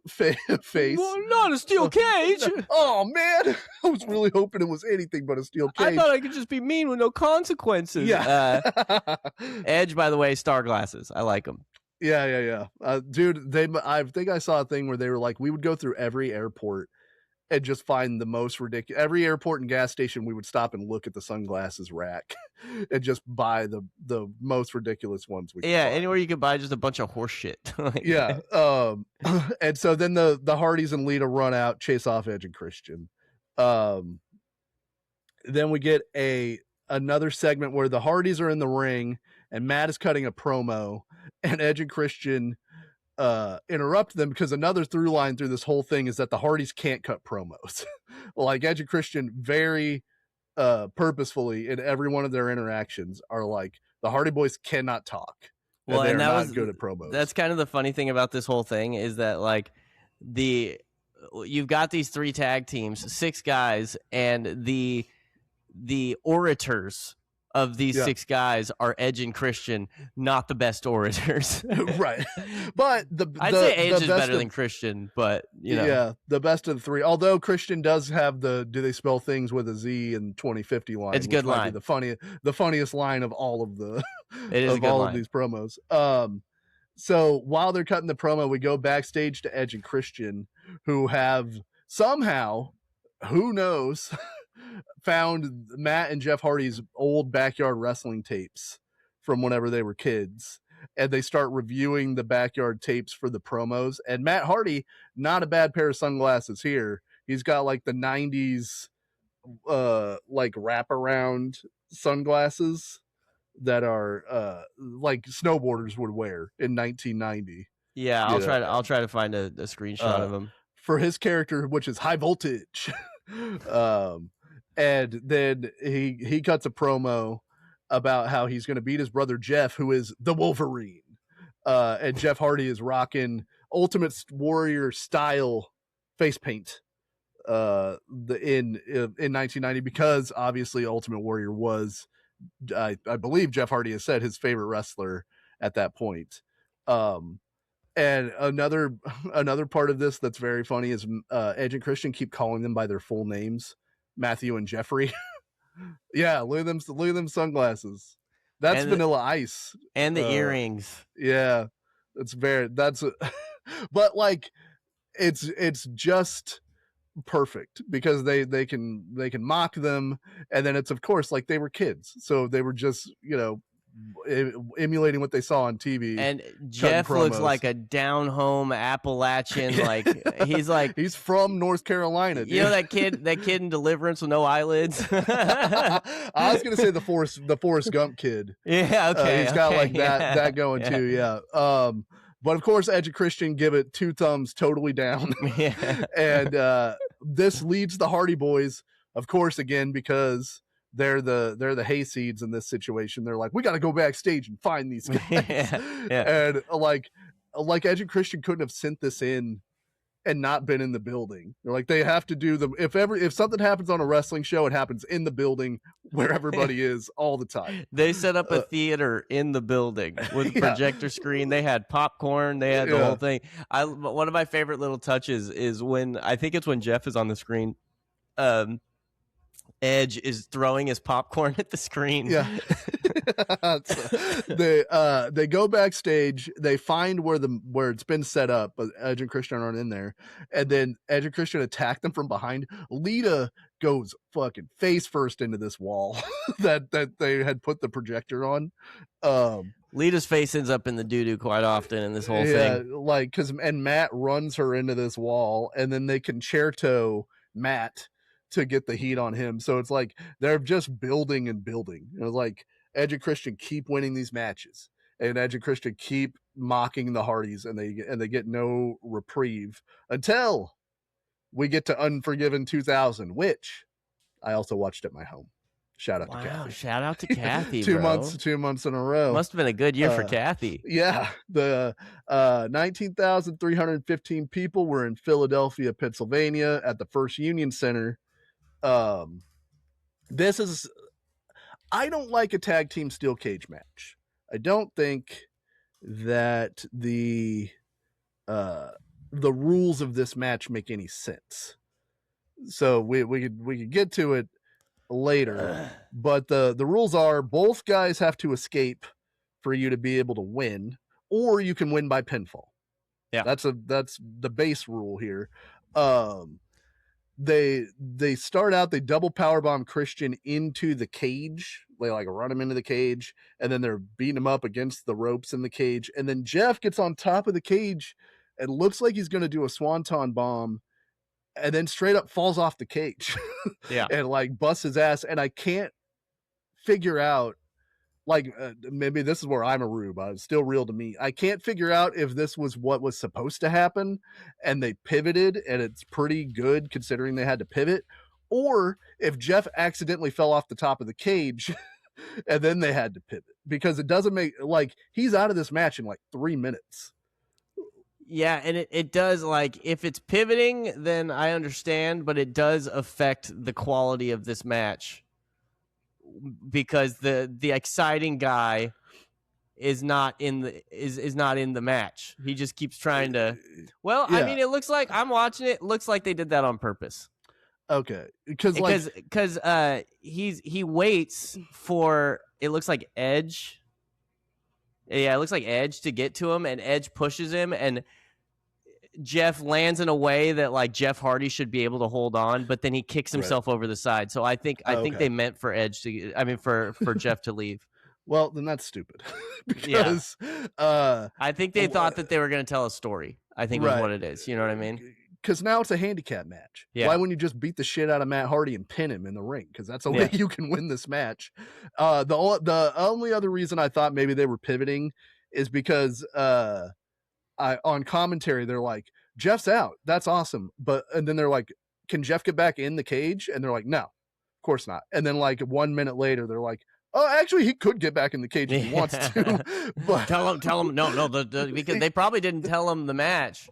face. Well, not a steel cage. Oh, man. I was really hoping it was anything but a steel cage. I thought I could just be mean with no consequences. Yeah. Edge, by the way, star glasses. I like them. Yeah. Dude, I think I saw a thing where they were like, we would go through every airport and just find the most ridiculous. Every airport and gas station, we would stop and look at the sunglasses rack and just buy the most ridiculous ones we could find. Anywhere you could buy just a bunch of horse shit. Yeah. And so then the Hardys and Lita run out, chase off Edge and Christian. Then we get another segment where the Hardys are in the ring and Matt is cutting a promo, and Edge and Christian interrupt them, because another through line through this whole thing is that the Hardys can't cut promos. Like, Edge and Christian very purposefully in every one of their interactions are like, the Hardy Boys cannot talk. Well, and that was good at promos. That's kind of the funny thing about this whole thing, is that like you've got these 3 tag teams, 6 guys, and the orators of these 6 guys are Edge and Christian, not the best orators. Right. But I'd say Edge is better than Christian, but yeah, the best of the 3. Although Christian does have the "do they spell things with a Z" in 2050 line. It's a good line. The funniest line of all of the it is of all of these promos. So while they're cutting the promo, we go backstage to Edge and Christian, who have somehow, who knows, found Matt and Jeff Hardy's old backyard wrestling tapes from whenever they were kids, and they start reviewing the backyard tapes for the promos. And Matt Hardy, not a bad pair of sunglasses here. He's got like the 90s like wraparound sunglasses that are like snowboarders would wear in 1990. Yeah, I'll try to find a screenshot of him for his character, which is High Voltage. And then he cuts a promo about how he's going to beat his brother Jeff, who is the Wolverine. And Jeff Hardy is rocking Ultimate Warrior style face paint in 1990, because obviously Ultimate Warrior was, I believe Jeff Hardy has said, his favorite wrestler at that point. And another part of this that's very funny is Edge and Christian keep calling them by their full names, Matthew and Jeffrey. Yeah, look at them sunglasses. That's Vanilla Ice. And the earrings. Yeah. But like it's just perfect, because they can mock them, and then it's, of course, like they were kids, so they were just emulating what they saw on TV. And Jeff looks like a down home Appalachian, like he's from North Carolina, dude. You know that kid in Deliverance with no eyelids? I was gonna say the Forrest Gump kid. Yeah, okay. He's got like that going too, yeah. But of course, Edge and Christian give it 2 thumbs totally down. Yeah. And this leads the Hardy Boys, of course, again, because they're the hayseeds in this situation. They're like, we got to go backstage and find these guys. Yeah. And like Edge and Christian couldn't have sent this in and not been in the building. They're like, they have to do them. If something happens on a wrestling show, it happens in the building where everybody is all the time. They set up a theater in the building with a projector screen. They had popcorn. They had the whole thing. One of my favorite little touches is when, I think it's when Jeff is on the screen, Edge is throwing his popcorn at the screen. Yeah. They go backstage, they find where it's been set up, but Edge and Christian aren't in there, and then Edge and Christian attack them from behind. Lita goes fucking face first into this wall that they had put the projector on. Lita's face ends up in the doo-doo quite often in this whole thing. Like, and Matt runs her into this wall, and then they concerto Matt to get the heat on him. So it's like they're just building and building. It's like Edge and Christian keep winning these matches, and Edge and Christian keep mocking the Hardys, and they get no reprieve until we get to Unforgiven 2000, which I also watched at my home. Shout out to Kathy. Shout out to Kathy, 2 bro. months 2 months in a row. Must have been a good year for Kathy. Yeah. The 19,315 people were in Philadelphia, Pennsylvania at the First Union Center. This is, I don't like a tag team steel cage match. I don't think that the rules of this match make any sense. So we could get to it later, but the rules are both guys have to escape for you to be able to win, or you can win by pinfall. Yeah, that's the base rule here. They start out, they double powerbomb Christian into the cage. They like run him into the cage, and then they're beating him up against the ropes in the cage, and then Jeff gets on top of the cage and looks like he's going to do a swanton bomb, and then straight up falls off the cage. Yeah. And like busts his ass. And I can't figure out, like, maybe this is where I'm a rube. It's still real to me. I can't figure out if this was what was supposed to happen and they pivoted, and it's pretty good considering they had to pivot, or if Jeff accidentally fell off the top of the cage and then they had to pivot, because it doesn't make, like, he's out of this match in like 3 minutes. Yeah, and it does, like, if it's pivoting, then I understand, but it does affect the quality of this match, because the exciting guy is not in the match. He just keeps trying to. Well, yeah. I mean, it looks like, I'm watching it. Looks like they did that on purpose. Okay, because he waits for, it looks like Edge. Yeah, it looks like Edge to get to him, and Edge pushes him, and Jeff lands in a way that, like, Jeff Hardy should be able to hold on, but then he kicks himself over the side. So I think they meant for Edge to, I mean, for Jeff to leave. Well, then that's stupid. Because I think they thought that they were going to tell a story. I think is what it is. You know what I mean? Because now it's a handicap match. Yeah. Why wouldn't you just beat the shit out of Matt Hardy and pin him in the ring? Because that's the way you can win this match. The only other reason I thought maybe they were pivoting is because on commentary they're like, Jeff's out. That's awesome. And then they're like, can Jeff get back in the cage? And they're like, no, of course not. And then like 1 minute later, they're like, oh, actually, he could get back in the cage if he wants to. But tell him, no, because they probably didn't tell him the match.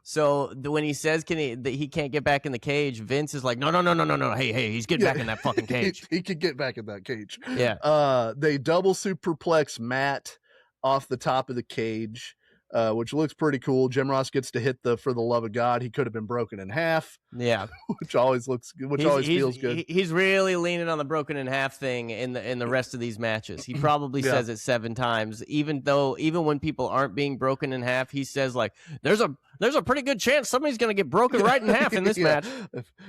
So when he says he can't get back in the cage, Vince is like, no. Hey, he's getting back in that fucking cage. He could get back in that cage. Yeah. They double superplex Matt off the top of the cage, which looks pretty cool. Jim Ross gets to hit the For the Love of God. He could have been broken in half. Yeah. Which always feels good. He's really leaning on the broken in half thing in the rest of these matches. He probably says it 7 times, even when people aren't being broken in half, he says, like, there's a pretty good chance somebody's going to get broken right in half in this match.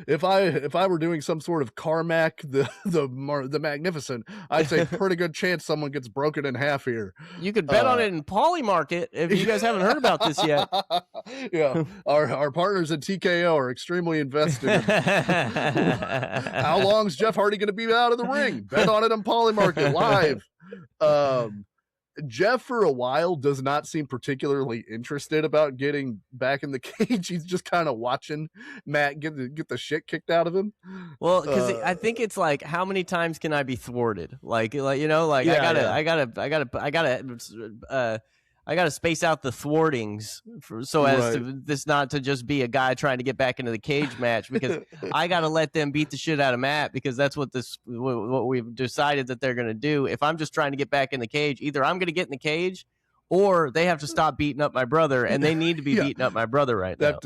If I were doing some sort of Carmack the Magnificent, I'd say pretty good chance someone gets broken in half here. You could bet on it in Poly Market if you guys haven't heard about this yet. Yeah. Our partners at TKO are extremely invested. How long's Jeff Hardy going to be out of the ring? Bet on it on Poly Market live. Jeff, for a while, does not seem particularly interested about getting back in the cage. He's just kind of watching Matt get the shit kicked out of him. Well, because I think it's like, how many times can I be thwarted? I gotta space out the thwartings so as to this not to just be a guy trying to get back into the cage match, because I gotta let them beat the shit out of Matt, because that's what we've decided that they're gonna do. If I'm just trying to get back in the cage, either I'm gonna get in the cage or they have to stop beating up my brother, and they need to be beating up my brother right now.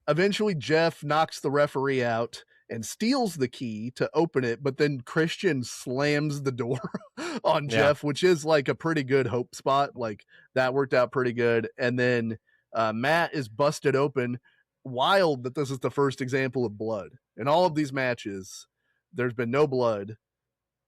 Eventually Jeff knocks the referee out and steals the key to open it, but then Christian slams the door on Jeff, which is like a pretty good hope spot. Like, that worked out pretty good. And then Matt is busted open. Wild that this is the first example of blood. In all of these matches, there's been no blood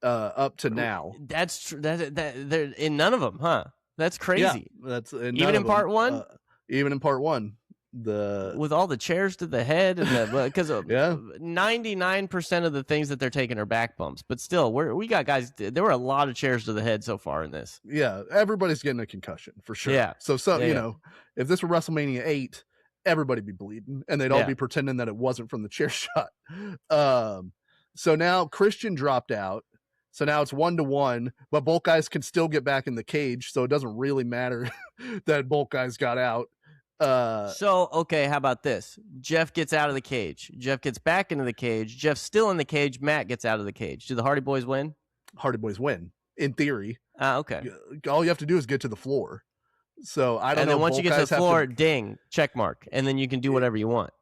up to now. That's true. That in none of them, huh? That's crazy. Yeah, that's even in part one. Even in part one. with all the chairs to the head and because 99% of the things that they're taking are back bumps, but still we got guys. There were a lot of chairs to the head so far in this. Yeah, everybody's getting a concussion for sure. Yeah. So you know, if this were WrestleMania 8, everybody'd be bleeding and they'd all be pretending that it wasn't from the chair shot. So now Christian dropped out. So now it's 1-1, but both guys can still get back in the cage. So it doesn't really matter that both guys got out. So, okay, how about this? Jeff gets out of the cage. Jeff gets back into the cage. Jeff's still in the cage. Matt gets out of the cage. Do the Hardy Boys win? Hardy Boys win, in theory. Okay. All you have to do is get to the floor. So I don't know. And then once you get to the floor, ding, check mark. And then you can do whatever you want.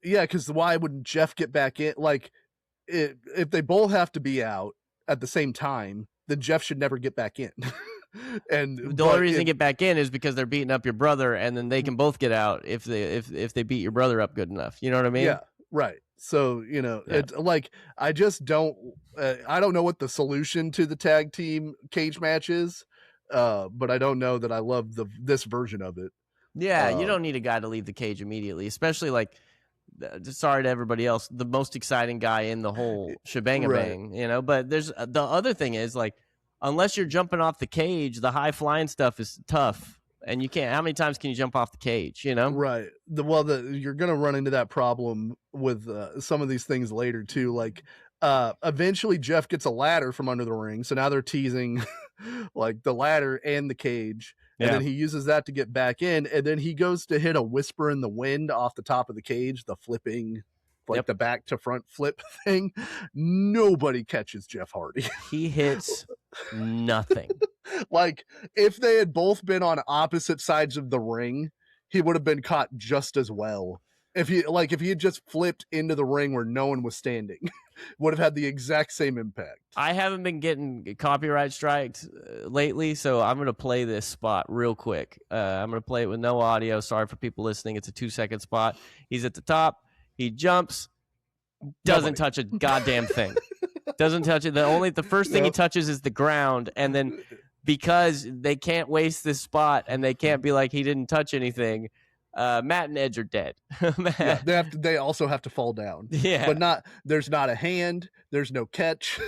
Yeah, because why wouldn't Jeff get back in? Like, if they both have to be out at the same time, then Jeff should never get back in. And the only reason they get back in is because they're beating up your brother, and then they can both get out if they beat your brother up good enough. You know what I mean? Yeah, right. So, you know, it's like I just don't I don't know what the solution to the tag team cage match is, but I don't know that I love this version of it. Yeah, you don't need a guy to leave the cage immediately, especially like. Sorry to everybody else, the most exciting guy in the whole shebang bang, you know. But there's the other thing is like, unless you're jumping off the cage, the high flying stuff is tough, and you can't. How many times can you jump off the cage? You know, right? You're gonna run into that problem with some of these things later too. Like, eventually Jeff gets a ladder from under the ring, so now they're teasing like the ladder and the cage. And then he uses that to get back in, and then he goes to hit a whisper in the wind off the top of the cage, the flipping, like the back to front flip thing. Nobody catches Jeff Hardy. He hits nothing. Like, if they had both been on opposite sides of the ring, he would have been caught just as well. If he had just flipped into the ring where no one was standing, would have had the exact same impact. I haven't been getting copyright strikes lately, so I'm going to play this spot real quick. I'm going to play it with no audio. Sorry for people listening. It's a 2-second spot. He's at the top. He jumps. Doesn't touch a goddamn thing. Doesn't touch it. The first thing he touches is the ground, and then because they can't waste this spot and they can't be like he didn't touch anything, Matt and Edge are dead. They also have to fall down. Yeah, but there's not a hand. There's no catch.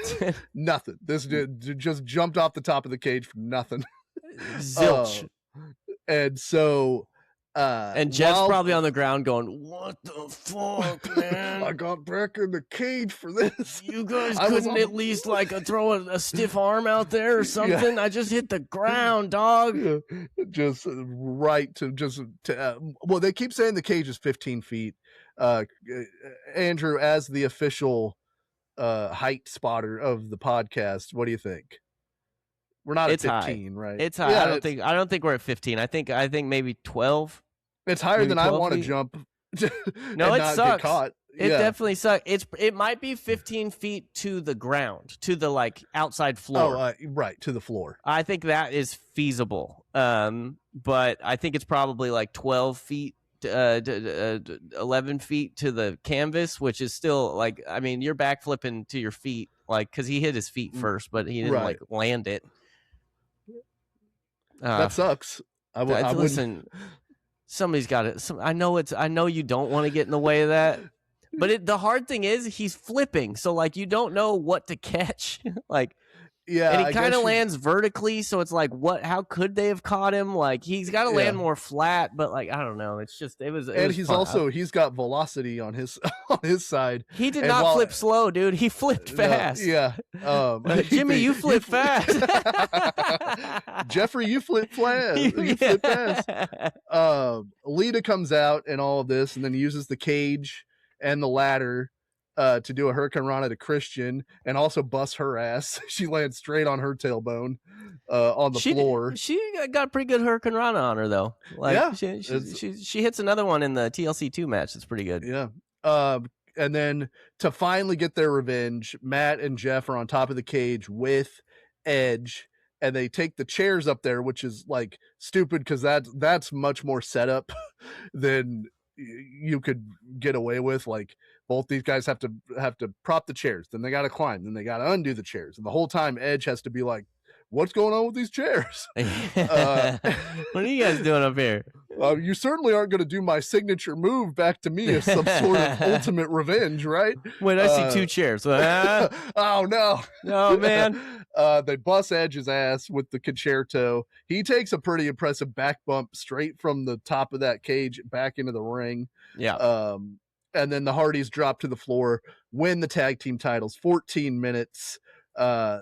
Nothing. This dude just jumped off the top of the cage for nothing. Zilch. And so, and Jeff's probably on the ground going, "What the fuck, man? I got back in the cage for this. You guys couldn't at least like throw a stiff arm out there or something? I just hit the ground, dog." Just right well, they keep saying the cage is 15 feet. Andrew, as the official height spotter of the podcast, what do you think? We're not at 15, high. Right? It's high. Yeah, I don't think we're at 15. I think maybe 12. It's higher than I want to jump. No, it not sucks. Get caught. It definitely sucks. It might be 15 feet to the ground, to the like outside floor. Oh, right, to the floor. I think that is feasible. But I think it's probably like 12 feet, 11 feet to the canvas, which is still like, I mean, you're backflipping to your feet, like, because he hit his feet first, but he didn't like land it. That sucks. Listen, somebody's got it. I know you don't want to get in the way of that, but the hard thing is he's flipping, so like you don't know what to catch. Like, and he kind of lands vertically, so it's like, how could they have caught him? Like, he's got to land more flat, but like, I don't know. It's just he's got velocity on his side. He did not flip slow, dude. He flipped fast. Jimmy, you flip fast. Jeffrey, you flip fast. You flip fast. Lita comes out and all of this, and then uses the cage and the ladder to do a Hurricane Rana to Christian and also busts her ass. She lands straight on her tailbone on the floor. She got a pretty good Hurricane Rana on her though. Like, she hits another one in the TLC 2 match. That's pretty good. Yeah. And then to finally get their revenge, Matt and Jeff are on top of the cage with Edge, and they take the chairs up there, which is like stupid because that's much more setup than you could get away with. Like, both these guys have to prop the chairs, then they got to climb, then they got to undo the chairs, and the whole time Edge has to be like, what's going on with these chairs? What are you guys doing up here? You certainly aren't going to do my signature move back to me as some sort of ultimate revenge, right? Wait, I see 2 chairs. Oh, no. No, man. They bust Edge's ass with the concerto. He takes a pretty impressive back bump straight from the top of that cage back into the ring. Yeah. And then the Hardys drop to the floor, win the tag team titles, 14 minutes.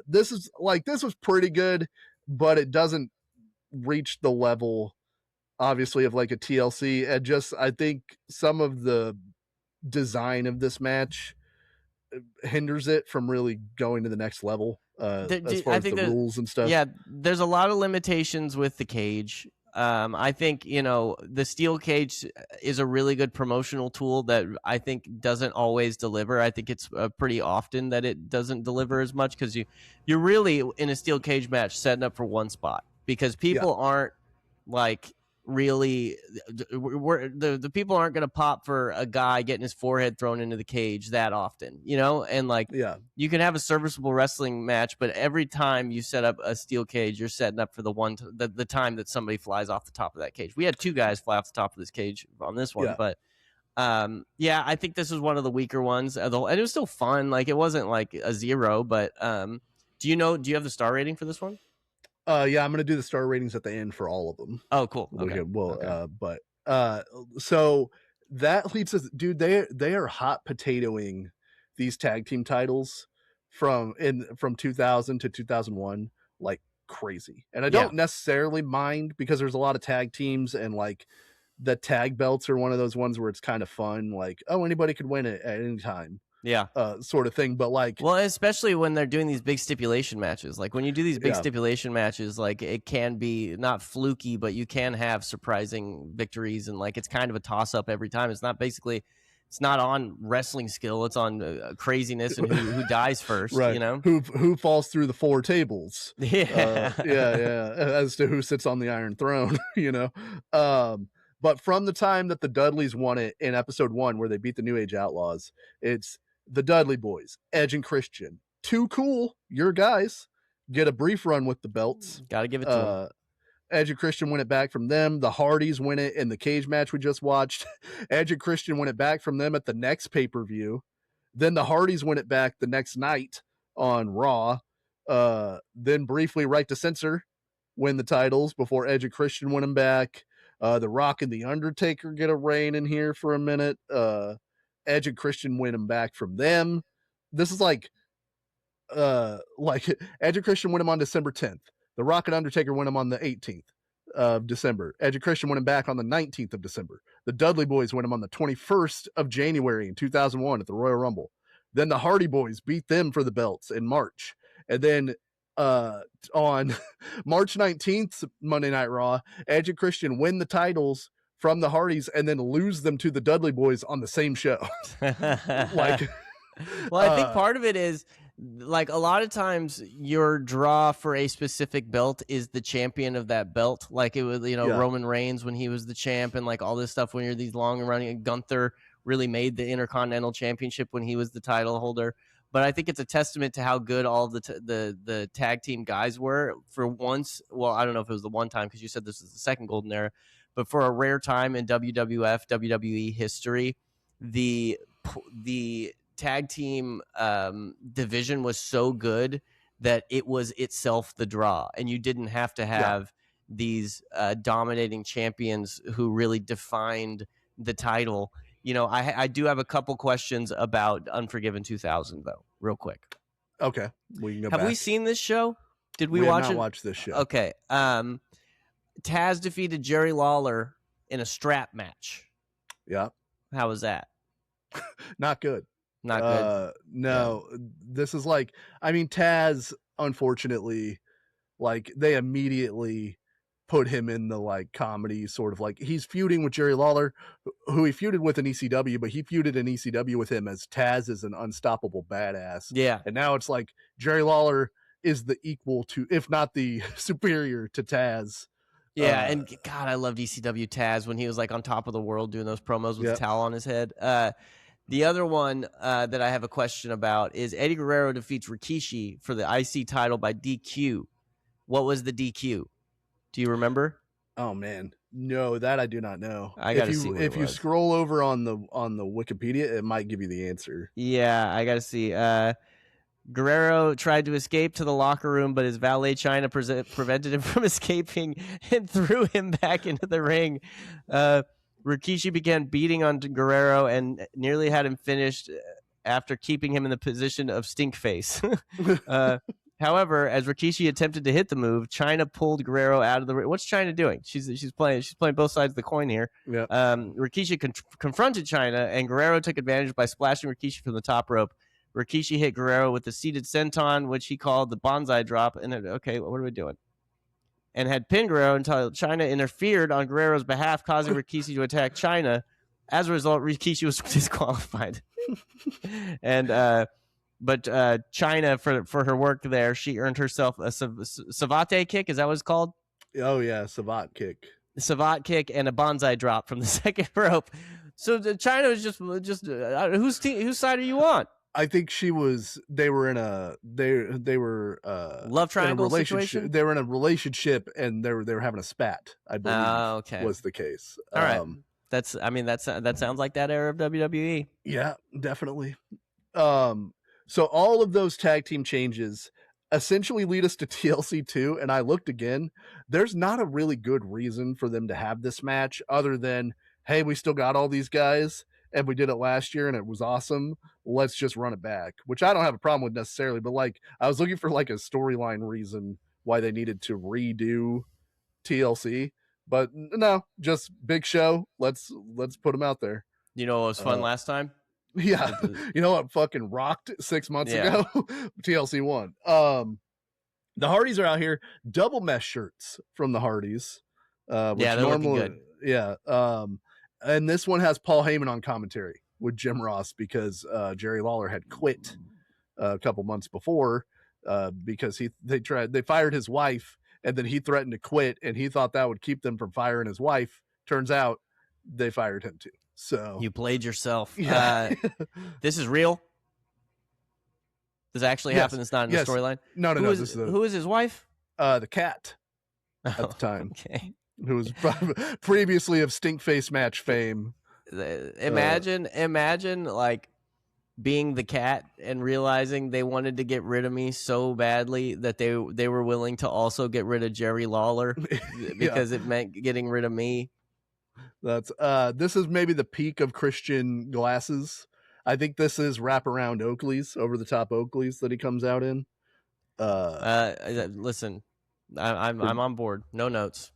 This was pretty good, but it doesn't reach the level, obviously, of like a TLC. And just, I think some of the design of this match hinders it from really going to the next level, as far as the rules and stuff. Yeah, there's a lot of limitations with the cage. I think, the steel cage is a really good promotional tool that I think doesn't always deliver. I think it's pretty often that it doesn't deliver as much, because you're really in a steel cage match setting up for one spot, because people aren't like really the people aren't going to pop for a guy getting his forehead thrown into the cage that often, and like, you can have a serviceable wrestling match, but every time you set up a steel cage, you're setting up for the time that somebody flies off the top of that cage. We had 2 guys fly off the top of this cage on this one, but I think this was one of the weaker ones, and it was still fun. Like, it wasn't like a 0, but do you have the star rating for this one? I'm gonna do the star ratings at the end for all of them. Oh, cool. Okay. Okay. So that leads us, dude. They are hot potatoing these tag team titles from 2000 to 2001 like crazy, and I don't necessarily mind, because there's a lot of tag teams, and like the tag belts are one of those ones where it's kind of fun. Like, oh, anybody could win it at any time. Yeah. Sort of thing. But like, well, especially when they're doing these big stipulation matches. Like, when you do these big stipulation matches, like, it can be not fluky, but you can have surprising victories, and like, it's kind of a toss up every time. It's not on wrestling skill. It's on craziness and who dies first, right. Who falls through the 4 tables. Yeah. As to who sits on the Iron Throne, but from the time that the Dudleys won it in episode 1, where they beat the New Age Outlaws, it's the Dudley Boys, Edge and Christian, Too Cool, your guys, get a brief run with the belts. Gotta give it to them. Edge and Christian win it back from them. The Hardys win it in the cage match we just watched. Edge and Christian win it back from them at the next pay-per-view. Then the Hardys win it back the next night on Raw. Then briefly Right to Censor win the titles before Edge and Christian win them back. The Rock and the Undertaker get a reign in here for a minute. Edge and Christian win them back from them. This is like Edge and Christian win them on December 10th. The Rock and Undertaker win them on the 18th of December. Edge and Christian win them back on the 19th of December. The Dudley Boys win them on the 21st of January in 2001 at the Royal Rumble. Then the Hardy Boys beat them for the belts in March. And then on March 19th, Monday Night Raw, Edge and Christian win the titles from the Hardys and then lose them to the Dudley Boys on the same show. Like, well, I think part of it is, like, a lot of times your draw for a specific belt is the champion of that belt. Like, it was, Roman Reigns when he was the champ, and like all this stuff when you're these long running. Gunther really made the Intercontinental Championship when he was the title holder. But I think it's a testament to how good all of the tag team guys were for once. Well, I don't know if it was the one time, because you said this is the second golden era, but for a rare time in WWF, WWE history, the tag team division was so good that it was itself the draw, and you didn't have to have these dominating champions who really defined the title. I do have a couple questions about Unforgiven 2000, though, real quick. Okay, we can go Have back. we seen this show? Did we have watch not it? watched this show. Okay. Taz defeated Jerry Lawler in a strap match. Yeah. How was that? Not good. Not good. No, this is like, Taz, unfortunately, like, they immediately put him in the like comedy sort of, like, he's feuding with Jerry Lawler, who he feuded with in ECW, but he feuded in ECW with him as Taz is an unstoppable badass. Yeah. And now it's like Jerry Lawler is the equal to, if not the superior to Taz. Yeah, and God, I loved ECW Taz when he was like on top of the world doing those promos with the towel on his head. The other one that I have a question about is Eddie Guerrero defeats Rikishi for the IC title by DQ. What was the DQ? Do you remember? Oh man, No, that I do not know. I gotta see what it if you was. scroll over on the Wikipedia, it might give you the answer. Yeah, I gotta see. Guerrero tried to escape to the locker room, but his valet China prevented him from escaping and threw him back into the ring. Rikishi began beating on Guerrero and nearly had him finished after keeping him in the position of stink face. However, as Rikishi attempted to hit the move, China pulled Guerrero out of the ring. What's China doing? She's playing both sides of the coin here. Yeah. Rikishi confronted China, and Guerrero took advantage by splashing Rikishi from the top rope. Rikishi hit Guerrero with the seated senton, which he called the bonsai drop. And okay, what are we doing? And had pinned Guerrero until China interfered on Guerrero's behalf, causing Rikishi to attack China. As a result, Rikishi was disqualified. And but China, for her work there, she earned herself a savate kick. Is that what it's called? Oh yeah, savate kick. Savate kick and a bonsai drop from the second rope. So China was just whose side are you on? I think she was. They were in a they were love triangle situation. They were in a relationship and they were having a spat. I believe okay. was the case. All right. That sounds like that era of WWE. Yeah, definitely. So all of those tag team changes essentially lead us to TLC 2, and I looked again. There's not a really good reason for them to have this match other than, hey, we still got all these guys, and we did it last year, and it was awesome. Let's just run it back, which I don't have a problem with necessarily, but like I was looking for like a storyline reason why they needed to redo TLC, but no, just big show. Let's put them out there. You know what was fun last time? Yeah, you know what fucking rocked 6 months ago? TLC 1. The Hardys are out here, double mesh shirts from the Hardys. Which they're looking good. Yeah. And this one has Paul Heyman on commentary with Jim Ross because Jerry Lawler had quit a couple months before because they fired his wife, and then he threatened to quit, and he thought that would keep them from firing his wife. Turns out they fired him too. So you played yourself. Yeah. This is real. This actually happened. It's not in the storyline. No. Who is his wife? The cat at the time. Okay. Who was previously of Stink Face match fame. Imagine like being the cat and realizing they wanted to get rid of me so badly that they were willing to also get rid of Jerry Lawler because it meant getting rid of me. That's this is maybe the peak of Christian glasses. I think this is wraparound Oakleys, over the top Oakleys that he comes out in. Listen, I'm on board. No notes.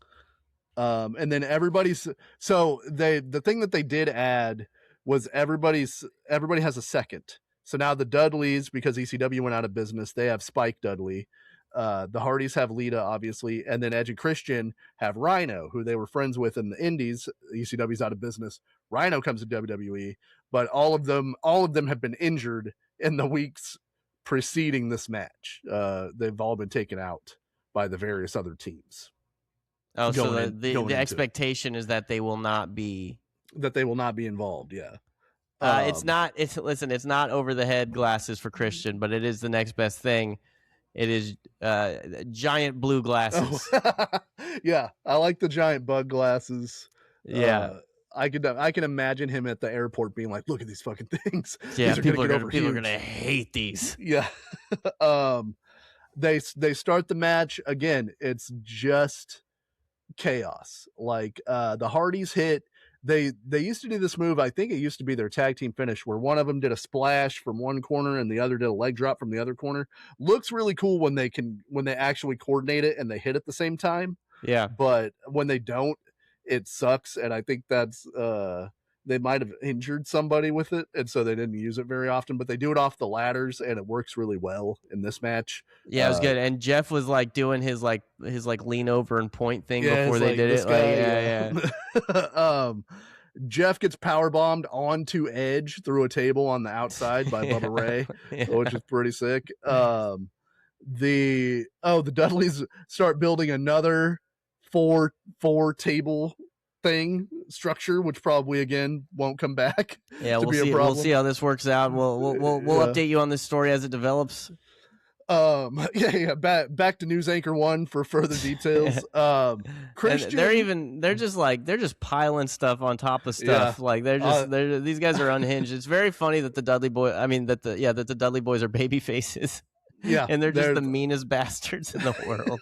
And then the thing that they did add was everybody has a second. So now the Dudleys, because ECW went out of business, they have Spike Dudley. The Hardys have Lita, obviously, and then Edge and Christian have Rhino, who they were friends with in the Indies. ECW's out of business. Rhino comes to WWE, but all of them have been injured in the weeks preceding this match. They've all been taken out by the various other teams. Oh, so the expectation is that they will not be involved. Yeah. It's not over the head glasses for Christian, but it is the next best thing. It is giant blue glasses. Oh. Yeah, I like the giant bug glasses. Yeah. I can imagine him at the airport being like, "Look at these fucking things." Yeah, people are gonna hate these. Yeah. They start the match again. It's just chaos. Like the Hardys hit. They used to do this move. I think it used to be their tag team finish, where one of them did a splash from one corner and the other did a leg drop from the other corner. Looks really cool when they actually coordinate it and they hit at the same time. Yeah. But when they don't, it sucks. And I think that's they might have injured somebody with it, and so they didn't use it very often. But they do it off the ladders, and it works really well in this match. Yeah, it was good. And Jeff was like doing his lean over and point thing before they did it. Yeah. Jeff gets power bombed onto Edge through a table on the outside by Bubba Ray, which is pretty sick. The Dudleys start building another four table thing structure, which probably again won't come back. Yeah, we'll see how this works out. We'll update you on this story as it develops. Yeah. Back to news anchor 1 for further details. Christian, and they're just piling stuff on top of stuff. Yeah. Like these guys are unhinged. It's very funny that the Dudley that the Dudley boys are baby faces. Yeah, and they're just the meanest bastards in the world.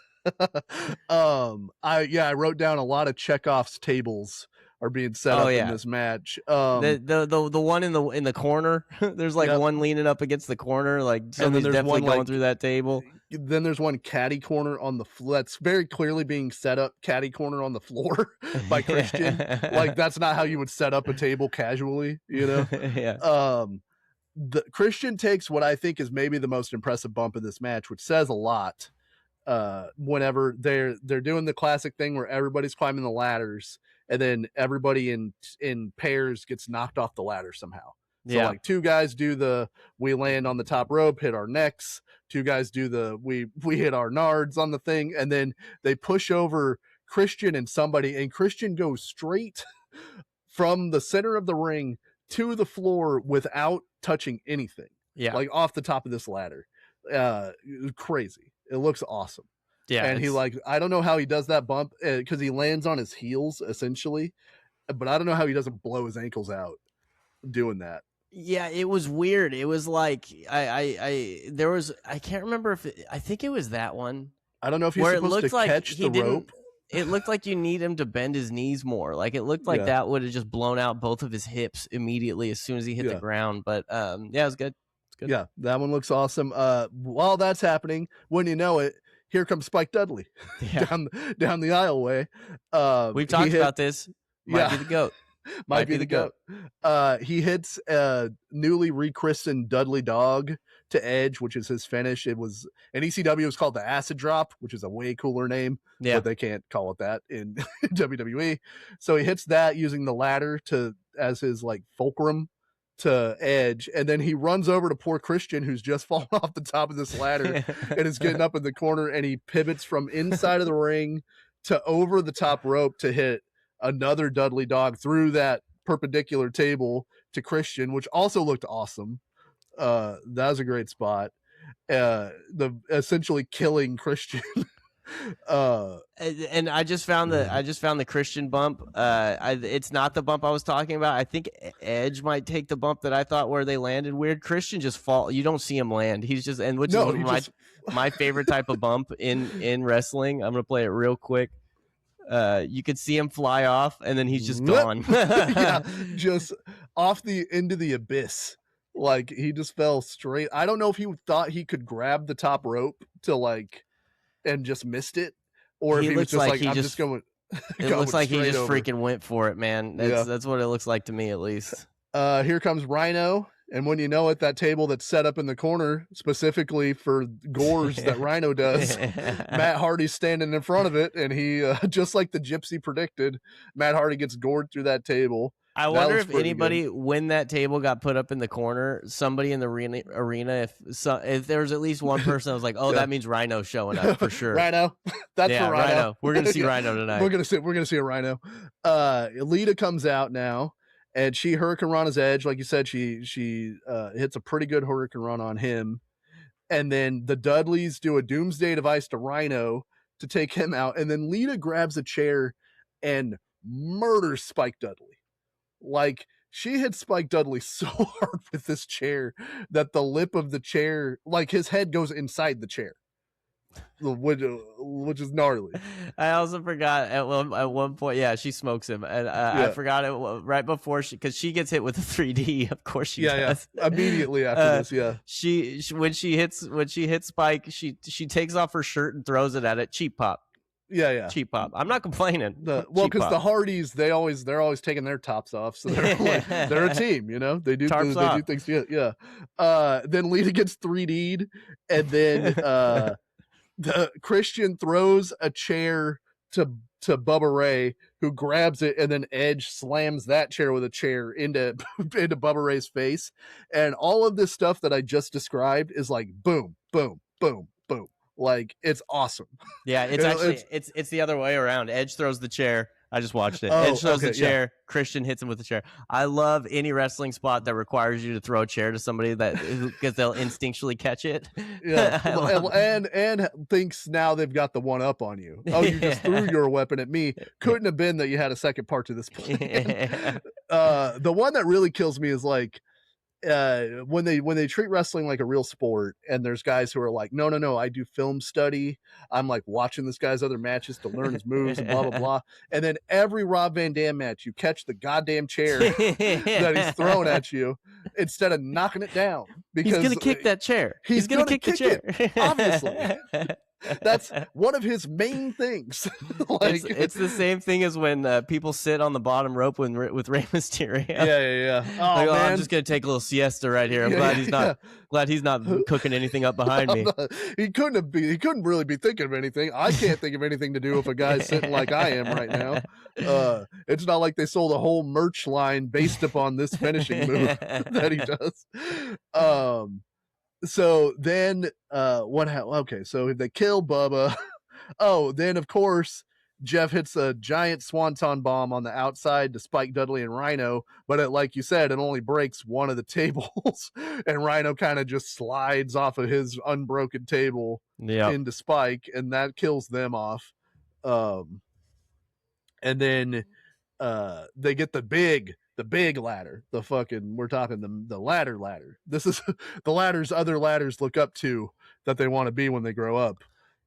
I wrote down a lot of Chekhov's tables are being set up in this match. The one in the corner, there's like one leaning up against the corner, like somebody's definitely going through that table. Then there's one caddy corner on the floor that's very clearly being set up caddy corner on the floor by Christian. Like that's not how you would set up a table casually, you know? Yeah. The Christian takes what I think is maybe the most impressive bump in this match, which says a lot. Whenever they're doing the classic thing where everybody's climbing the ladders and then everybody in pairs gets knocked off the ladder somehow. So like 2 guys do we land on the top rope, hit our necks. 2 guys do we hit our nards on the thing, and then they push over Christian and somebody, and Christian goes straight from the center of the ring to the floor without touching anything. Yeah. Like off the top of this ladder. Crazy. It looks awesome. Yeah. And he I don't know how he does that bump because he lands on his heels essentially, but I don't know how he doesn't blow his ankles out doing that. Yeah, it was weird. It was like I can't remember I think it was that one. I don't know if he's supposed to catch the rope. It looked like you need him to bend his knees more. Like it looked like that would have just blown out both of his hips immediately as soon as he hit the ground. But it was good. It's good. Yeah, that one looks awesome. While that's happening, when you know it, here comes Spike Dudley down the aisleway. We've talked about this. Might be the GOAT. Might be the GOAT. He hits a newly rechristened Dudley Dog to Edge, which is his finish. It was in ECW, it was called the Acid Drop, which is a way cooler name. Yeah. But they can't call it that in WWE. So he hits that using the ladder as his like fulcrum to Edge, and then he runs over to poor Christian, who's just fallen off the top of this ladder and is getting up in the corner, and he pivots from inside of the ring to over the top rope to hit another Dudley Dog through that perpendicular table to Christian, which also looked awesome. That was a great spot. Essentially killing Christian. And I just found the Christian bump. It's not the bump I was talking about. I think Edge might take the bump that I thought where they landed weird. Christian just fall. You don't see him land. He's just my favorite type of bump in wrestling. I'm gonna play it real quick. You could see him fly off, and then he's just gone. Yeah, just off into the abyss. Like he just fell straight. I don't know if he thought he could grab the top rope and just missed it, or if he was just like, I'm just going. It looks like he just over. Freaking went for it, man. That's what it looks like to me, at least. Here comes Rhino. And when you know it, that table that's set up in the corner specifically for gores that Rhino does, Matt Hardy's standing in front of it, and he, just like the Gypsy predicted, Matt Hardy gets gored through that table. I wonder if anybody, when that table got put up in the corner, somebody in the arena, if there was at least one person that was like, "Oh, that means Rhino's showing up for sure." Rhino, that's for Rhino. We're gonna see Rhino tonight. We're gonna see a Rhino. Lita comes out now. And she Hurricane Rana's Edge, like you said, she hits a pretty good Hurricane Run on him. And then the Dudleys do a Doomsday Device to Rhino to take him out. And then Lita grabs a chair and murders Spike Dudley. Like, she hit Spike Dudley so hard with this chair that the lip of the chair, like his head goes inside the chair. Which is gnarly. I also forgot at one point, she smokes him, and I forgot it right before because she gets hit with a 3D. Of course she does. Immediately after this, she when she hits Spike, she takes off her shirt and throws it at it. Cheap pop. Yeah. Cheap pop. I'm not complaining. Because the Hardys, they're always taking their tops off, so they're they're a team, you know. They do things. Yeah. Then Lita gets 3D'd, and then the Christian throws a chair to Bubba Ray, who grabs it, and then Edge slams that chair with a chair into Bubba Ray's face. And all of this stuff that I just described is like boom, boom, boom, boom. Like, it's awesome. Yeah, it's actually it's the other way around. Edge throws the chair, I just watched it. Oh, Edge throws okay, the chair. Christian hits him with the chair. I love any wrestling spot that requires you to throw a chair to somebody because they'll instinctually catch it. Yeah, I love it. and thinks now they've got the one up on you. Oh, you just threw your weapon at me. Couldn't have been that you had a second part to this plan. The one that really kills me is like when they treat wrestling like a real sport, and there's guys who are like, no, I do film study. I'm like watching this guy's other matches to learn his moves and blah blah blah. And then every Rob Van Dam match, you catch the goddamn chair that he's throwing at you instead of knocking it down, because he's gonna kick that chair. He's gonna kick the chair. Obviously. That's one of his main things. Like, it's the same thing as when people sit on the bottom rope with Rey Mysterio. Yeah. Oh, like, man. I'm just gonna take a little siesta right here. I'm glad he's not cooking anything up behind me. He couldn't really be thinking of anything. I can't think of anything to do if a guy's sitting like I am right now. It's not like they sold a whole merch line based upon this finishing move that he does. So then okay, so they kill Bubba. Oh, then of course Jeff hits a giant swanton bomb on the outside to Spike Dudley and Rhino, but like you said, it only breaks one of the tables, and Rhino kind of just slides off of his unbroken table into Spike, and that kills them off. And then they get the big ladder, we're talking the ladder. This is the ladders other ladders look up to that they want to be when they grow up.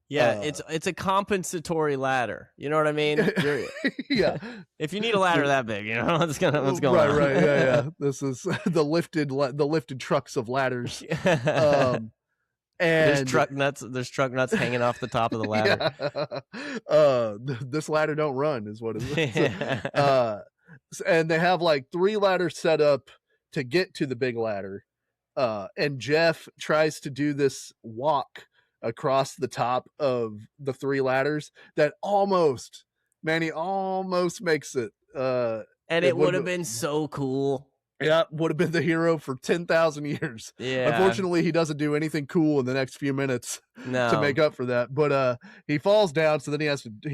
Yeah, it's a compensatory ladder. You know what I mean? Yeah. If you need a ladder that big, you know what's going on. Right. Yeah. This is the lifted trucks of ladders. And there's truck nuts hanging off the top of the ladder. Yeah. This ladder don't run is what it is. And they have like 3 ladders set up to get to the big ladder. And Jeff tries to do this walk across the top of the 3 ladders that almost makes it. And it would have been so cool. Yeah, would have been the hero for 10,000 years. Yeah. Unfortunately, he doesn't do anything cool in the next few minutes to make up for that. But he falls down, so then he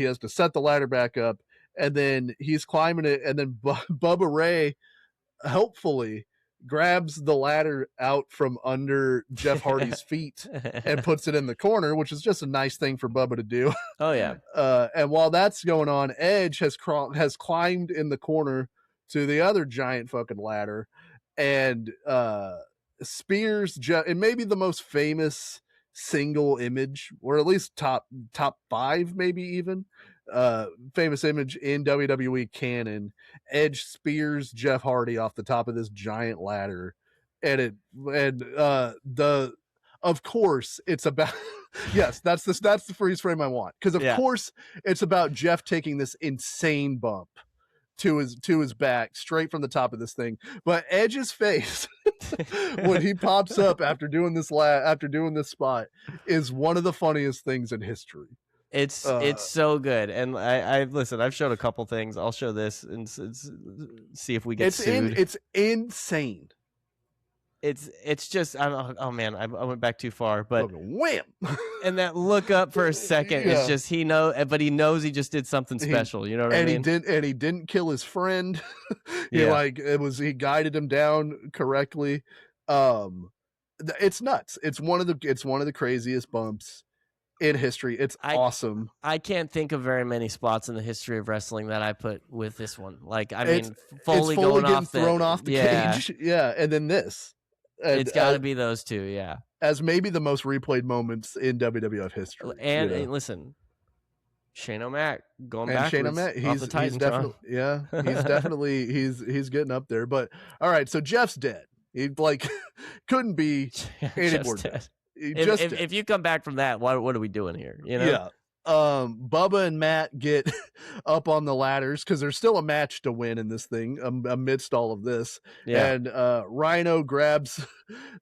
has to set the ladder back up, and then he's climbing it, and then Bubba Ray helpfully grabs the ladder out from under Jeff Hardy's feet and puts it in the corner, which is just a nice thing for Bubba to do. Oh yeah. And while that's going on, Edge has climbed in the corner to the other giant fucking ladder and spears Jeff. It may be the most famous single image, or at least top 5, maybe even famous image in WWE canon. Edge spears Jeff Hardy off the top of this giant ladder, and of course it's about yes, that's the freeze frame I want, because of course it's about Jeff taking this insane bump to his back straight from the top of this thing. But Edge's face when he pops up after doing this spot is one of the funniest things in history. It's so good. And I've showed a couple things. I'll show this and see if we get sued. It's insane. It's just oh man, I went back too far, but wham. And that look up for a second is just he knows he just did something special. You know what I mean? He didn't kill his friend. He guided him down correctly. It's nuts. It's one of the craziest bumps in history. It's awesome. I can't think of very many spots in the history of wrestling that I put with this one. Like, I mean, Foley going off thrown off the cage. Yeah, and then this. And, it's got to be those two, yeah. As maybe the most replayed moments in WWF history. And listen, Shane O'Mac going back. Shane O'Mac, he's definitely he's getting up there. But all right, so Jeff's dead. He couldn't be any more dead. If you come back from that, what are we doing here? You know? Yeah. Bubba and Matt get up on the ladders because there's still a match to win in this thing amidst all of this. Yeah. And Rhino grabs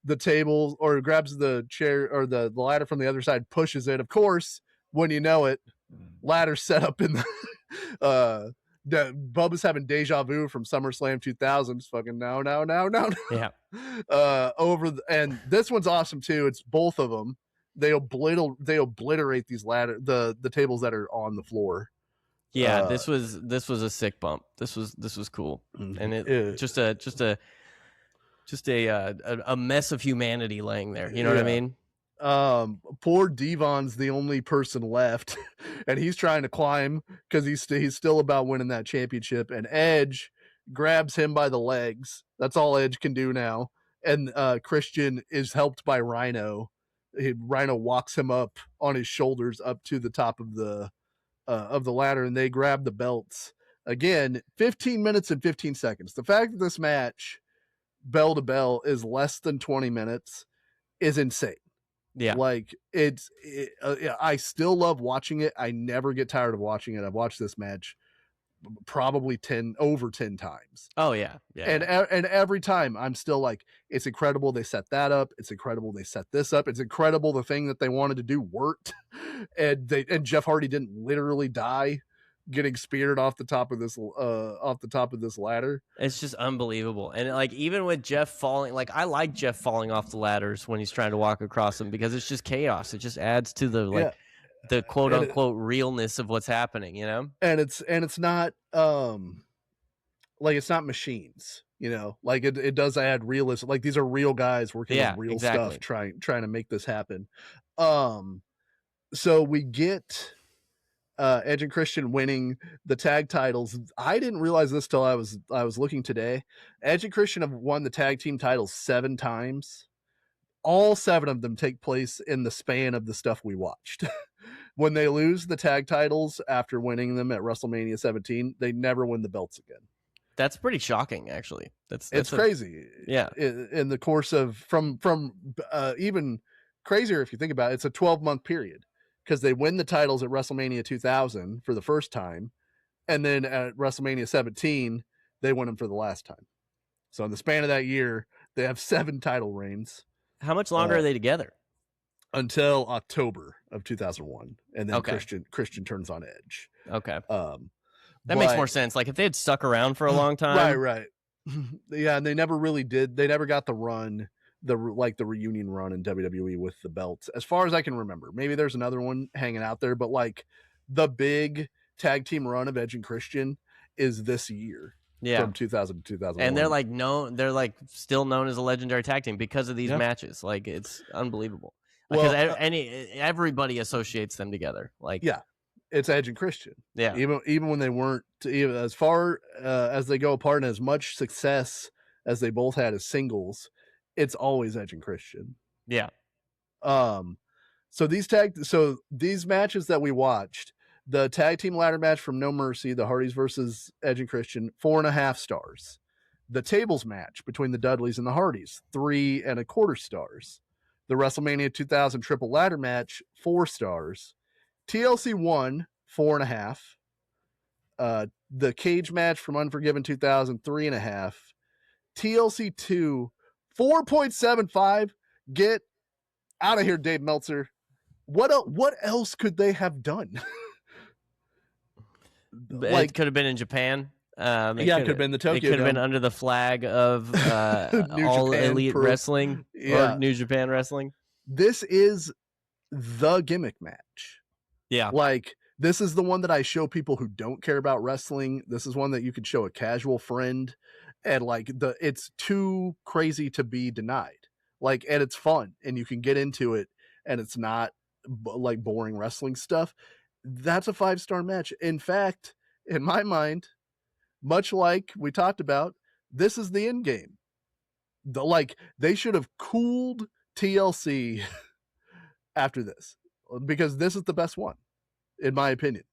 the table or grabs the chair or the ladder from the other side, pushes it. Of course, when you know it, ladder set up in the Bubba's having deja vu from SummerSlam 2000. It's fucking no. Yeah. And this one's awesome too. It's both of them. They obliterate these the tables that are on the floor. Yeah, this was a sick bump. This was cool, and it just a mess of humanity laying there. You know what I mean? Poor Devon's the only person left, and he's trying to climb because he's still about winning that championship. And Edge grabs him by the legs. That's all Edge can do now. And Christian is helped by Rhino. Rhino walks him up on his shoulders up to the top of the ladder, and they grab the belts. Again, 15 minutes and 15 seconds. The fact that this match, bell to bell, is less than 20 minutes is insane. Yeah. Like I still love watching it. I never get tired of watching it. I've watched this match probably over 10 times. Oh yeah. And every time I'm still like, it's incredible they set that up. It's incredible they set this up. It's incredible the thing that they wanted to do worked. And Jeff Hardy didn't literally die getting speared off the top of this ladder. It's just unbelievable. And like, even with Jeff falling, like, I like Jeff falling off the ladders when he's trying to walk across them, because it's just chaos. It just adds to the the quote unquote realness of what's happening, you know? And it's not like, it's not machines, you know, like it does add realism. Like, these are real guys working on real stuff, trying to make this happen. So we get Edge and Christian winning the tag titles. I didn't realize this till I was looking today. Edge and Christian have won the tag team titles 7 times. All 7 of them take place in the span of the stuff we watched. When they lose the tag titles after winning them at WrestleMania 17, they never win the belts again. That's pretty shocking, actually. That's crazy. Yeah. In the course of from even crazier if you think about it, it's a 12-month period, because they win the titles at WrestleMania 2000 for the first time, and then at WrestleMania 17 they win them for the last time. So in the span of that year, they have 7 title reigns. How much longer are they together? Until October of 2001, and then Okay. Christian turns on Edge. Okay. That makes more sense. Like, if they had stuck around for a long time. Right. Yeah, and they never really did. They never got the run, the reunion run in WWE with the belts, as far as I can remember. Maybe there's another one hanging out there, but like, the big tag team run of Edge and Christian is this year. Yeah. From 2000 to 2001. And they're like still known as a legendary tag team because of these matches. Like, it's unbelievable. Because everybody associates them together. Like, yeah, it's Edge and Christian. Yeah. Even when they weren't, even as far as they go apart and as much success as they both had as singles, it's always Edge and Christian. Yeah. So these matches that we watched, the tag team ladder match from No Mercy, the Hardys versus Edge and Christian, 4.5 stars. The tables match between the Dudleys and the Hardys, 3.25 stars. The WrestleMania 2000 triple ladder match, 4 stars. TLC 1, 4.5. The cage match from Unforgiven 2000, 3.5. TLC 2, 4.75. Get out of here, Dave Meltzer. What else could they have done? Like, it could have been in Japan. It could have been the Tokyo. It could have been under the flag of All Japan Elite Wrestling or New Japan Wrestling. This is the gimmick match. Yeah. Like, this is the one that I show people who don't care about wrestling. This is one that you could show a casual friend, and like, it's too crazy to be denied. Like, and it's fun, and you can get into it, and it's not like boring wrestling stuff. That's a 5-star match. In fact, in my mind, much like we talked about, this is the end game. They should have cooled TLC after this, because this is the best one, in my opinion.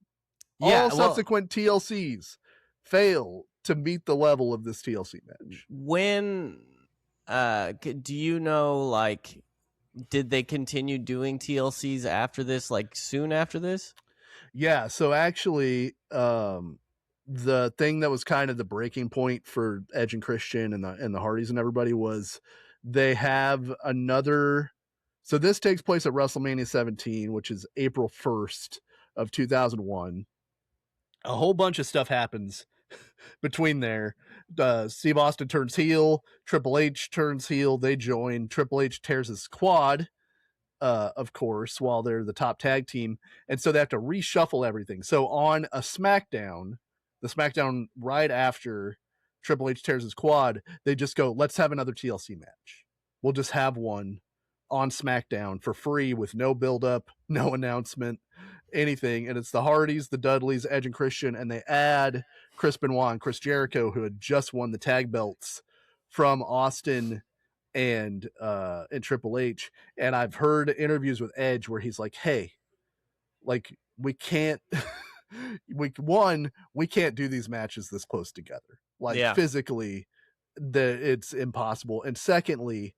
Yeah, all subsequent TLCs fail to meet the level of this TLC match. When do you know, like, did they continue doing TLCs after this, like soon after this? Yeah, so actually, the thing that was kind of the breaking point for Edge and Christian and the Hardys and everybody was they have another. So this takes place at WrestleMania 17, which is April 1st of 2001. A whole bunch of stuff happens between there. Steve Austin turns heel. Triple H turns heel. They join. Triple H tears his quad. of course, while they're the top tag team. And so they have to reshuffle everything. So on a SmackDown, the SmackDown right after Triple H tears his quad, they just go, let's have another TLC match. We'll just have one on SmackDown for free with no build-up, no announcement, anything. And it's the Hardys, the Dudleys, Edge and Christian, and they add Chris Benoit and Chris Jericho, who had just won the tag belts from Austin and Triple H. And I've heard interviews with Edge where he's like, hey, like we can't we can't do these matches this close together. Like physically it's impossible. And secondly,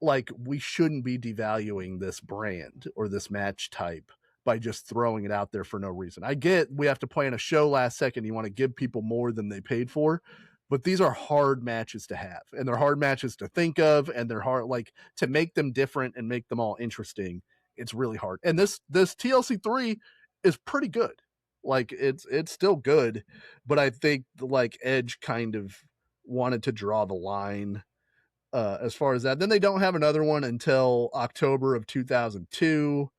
like we shouldn't be devaluing this brand or this match type by just throwing it out there for no reason. I get we have to plan a show last second. You want to give people more than they paid for, but these are hard matches to have, and they're hard matches to think of, and they're hard, like to make them different and make them all interesting. It's really hard. And this TLC 3 is pretty good. Like it's still good, but I think like Edge kind of wanted to draw the line as far as that. Then they don't have another one until October of 2002.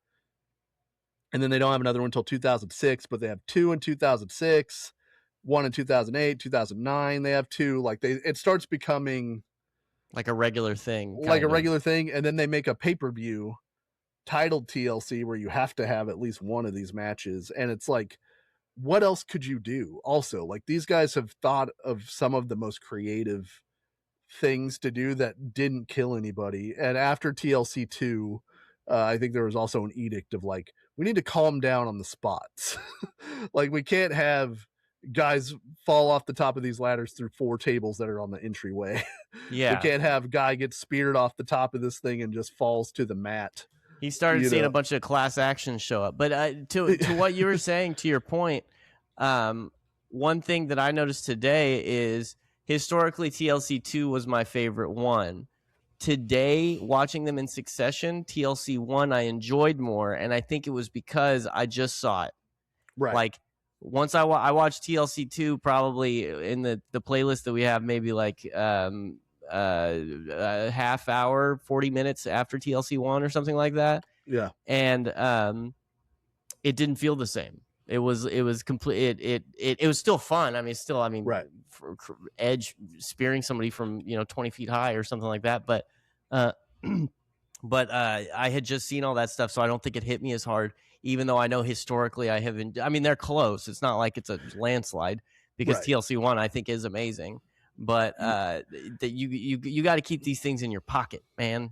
And then they don't have another one until 2006, but they have two in 2006, one in 2008, 2009. They have two. Like it starts becoming like a regular thing, regular thing. And then they make a pay-per-view titled TLC where you have to have at least one of these matches. And it's like, what else could you do? Also, like these guys have thought of some of the most creative things to do that didn't kill anybody. And after TLC 2, I think there was also an edict of like, we need to calm down on the spots. Like we can't have guys fall off the top of these ladders through 4 tables that are on the entryway. Yeah. We can't have guy get speared off the top of this thing and just falls to the mat. He started seeing a bunch of class actions show up. But to what you were saying, to your point, one thing that I noticed today is historically TLC 2 was my favorite one. Today, watching them in succession, TLC 1 I enjoyed more, and I think it was because I just saw it. Right. Like once I watched TLC 2 probably in the playlist that we have, maybe like a half hour, 40 minutes after TLC 1 or something like that. Yeah. And it didn't feel the same. It was complete. It was still fun. I mean, right. For Edge spearing somebody from 20 feet high or something like that. But I had just seen all that stuff, so I don't think it hit me as hard. Even though I know historically I haven't. I mean, they're close. It's not like it's a landslide because right. TLC 1 I think is amazing. But that you got to keep these things in your pocket, man.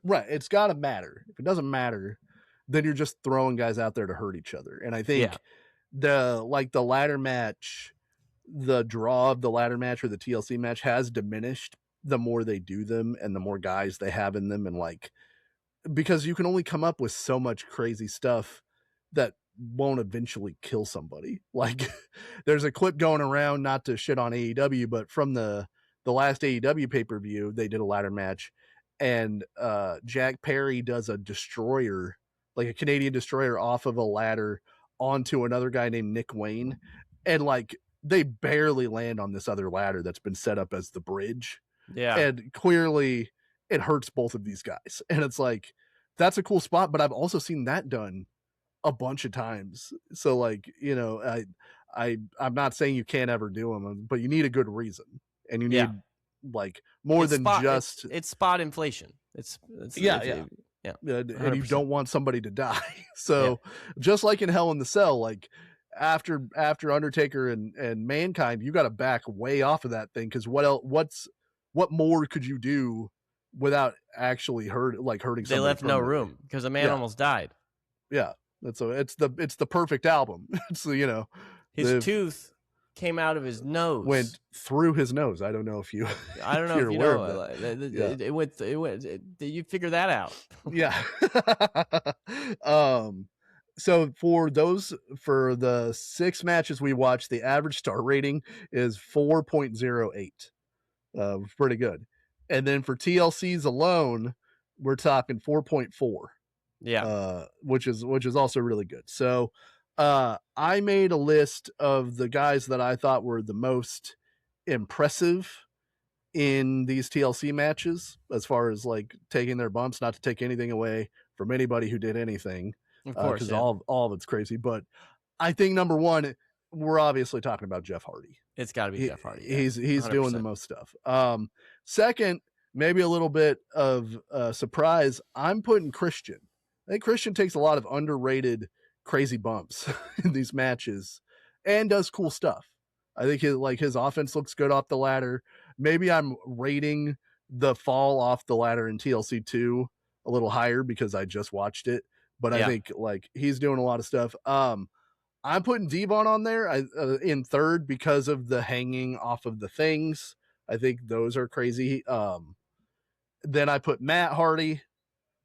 Right. It's got to matter. If it doesn't matter, then you're just throwing guys out there to hurt each other. And I think the ladder match, the draw of the ladder match or the TLC match has diminished the more they do them and the more guys they have in them. And like, because you can only come up with so much crazy stuff that won't eventually kill somebody. Like there's a clip going around, not to shit on AEW, but from the last AEW pay-per-view, they did a ladder match and Jack Perry does a destroyer, like a Canadian destroyer off of a ladder onto another guy named Nick Wayne. And like, they barely land on this other ladder that's been set up as the bridge. Yeah. And clearly it hurts both of these guys. And it's like, that's a cool spot, but I've also seen that done a bunch of times. So like, I'm not saying you can't ever do them, but you need a good reason. And you need like more it's than spot, just it's spot inflation. It's and you don't want somebody to die. So just like in Hell in the Cell, like after Undertaker and Mankind, you got to back way off of that thing. Cause what more could you do without actually hurting somebody? They left no room because a man almost died. Yeah. It's the perfect album. So, his tooth came out of his nose, went through his nose. I don't know if you, I don't know if you know, it went, you figure that out. Yeah. So for the 6 matches we watched, the average star rating is 4.08. Pretty good. And then for TLCs alone, we're talking 4.4. Yeah. Which is also really good. So I made a list of the guys that I thought were the most impressive in these TLC matches as far as like taking their bumps, not to take anything away from anybody who did anything, Of course, because yeah. all of it's crazy. But I think number one, we're obviously talking about Jeff Hardy. It's got to be Jeff Hardy. Yeah. He's doing the 100%. most stuff. Second, maybe a little bit of surprise. I'm putting Christian. I think Christian takes a lot of underrated crazy bumps in these matches and does cool stuff. I think his offense looks good off the ladder. Maybe I'm rating the fall off the ladder in TLC 2 a little higher because I just watched it, but I think like he's doing a lot of stuff. I'm putting Devon on there in third because of the hanging off of the things. I think those are crazy. Then I put Matt Hardy,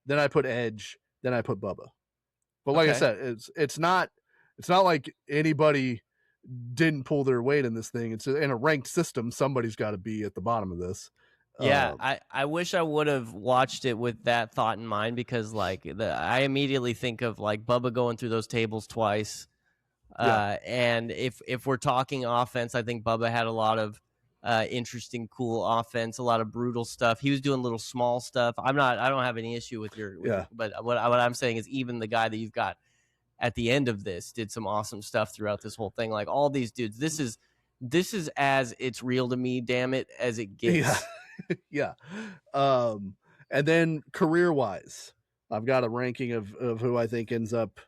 then I put Edge, then I put Bubba. But like I said, it's not like anybody didn't pull their weight in this thing. It's in a ranked system. Somebody's got to be at the bottom of this. Yeah, I wish I would have watched it with that thought in mind, because like I immediately think of like Bubba going through those tables twice. And if we're talking offense, I think Bubba had a lot of interesting, cool offense, a lot of brutal stuff. He was doing little small stuff. I don't have any issue with your but what I'm saying is even the guy that you've got at the end of this did some awesome stuff throughout this whole thing. Like all these dudes, this is as it's real to me, damn it, as it gets. Yeah. And then career wise, I've got a ranking of who I think ends up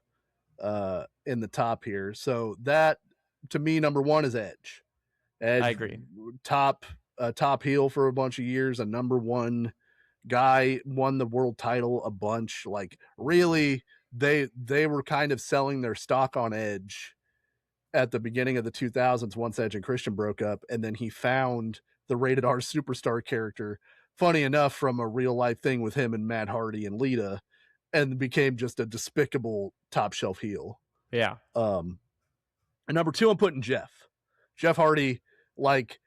in the top here. So that to me, number one is Edge. I agree. Top heel for a bunch of years, a number one guy, won the world title a bunch. Like really, they were kind of selling their stock on Edge at the beginning of the 2000s once Edge and Christian broke up, and then he found the rated R superstar character, funny enough, from a real life thing with him and Matt Hardy and Lita, and became just a despicable top shelf heel. Yeah. And number two, I'm putting Jeff Hardy. Like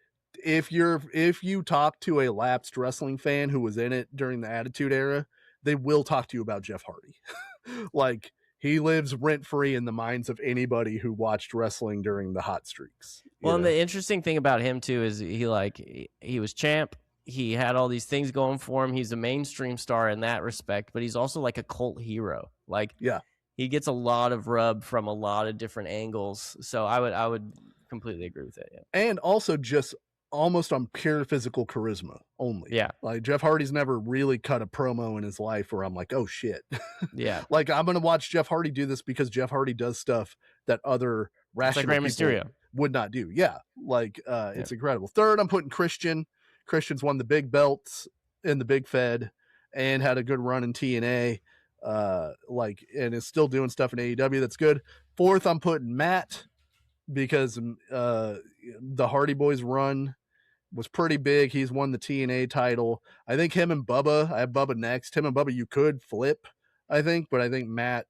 if you talk to a lapsed wrestling fan who was in it during the Attitude Era, they will talk to you about Jeff Hardy. Like he lives rent free in the minds of anybody who watched wrestling during the hot streaks. Well, and the interesting thing about him too is he was champ. He had all these things going for him. He's a mainstream star in that respect, but he's also like a cult hero. Like, he gets a lot of rub from a lot of different angles. So I would completely agree with that. Yeah. And also just almost on pure physical charisma only. Yeah. Like Jeff Hardy's never really cut a promo in his life where I'm like, oh shit. Yeah. Like I'm going to watch Jeff Hardy do this because Jeff Hardy does stuff that other rational like people Mysterio would not do. Yeah. Like it's incredible. Third, I'm putting Christian. Christian's won the big belts in the Big Fed and had a good run in TNA. And is still doing stuff in AEW that's good. Fourth, I'm putting Matt because the Hardy Boys run was pretty big. He's won the TNA title. I think him and Bubba, I have Bubba next. Him and Bubba, you could flip, I think, but I think Matt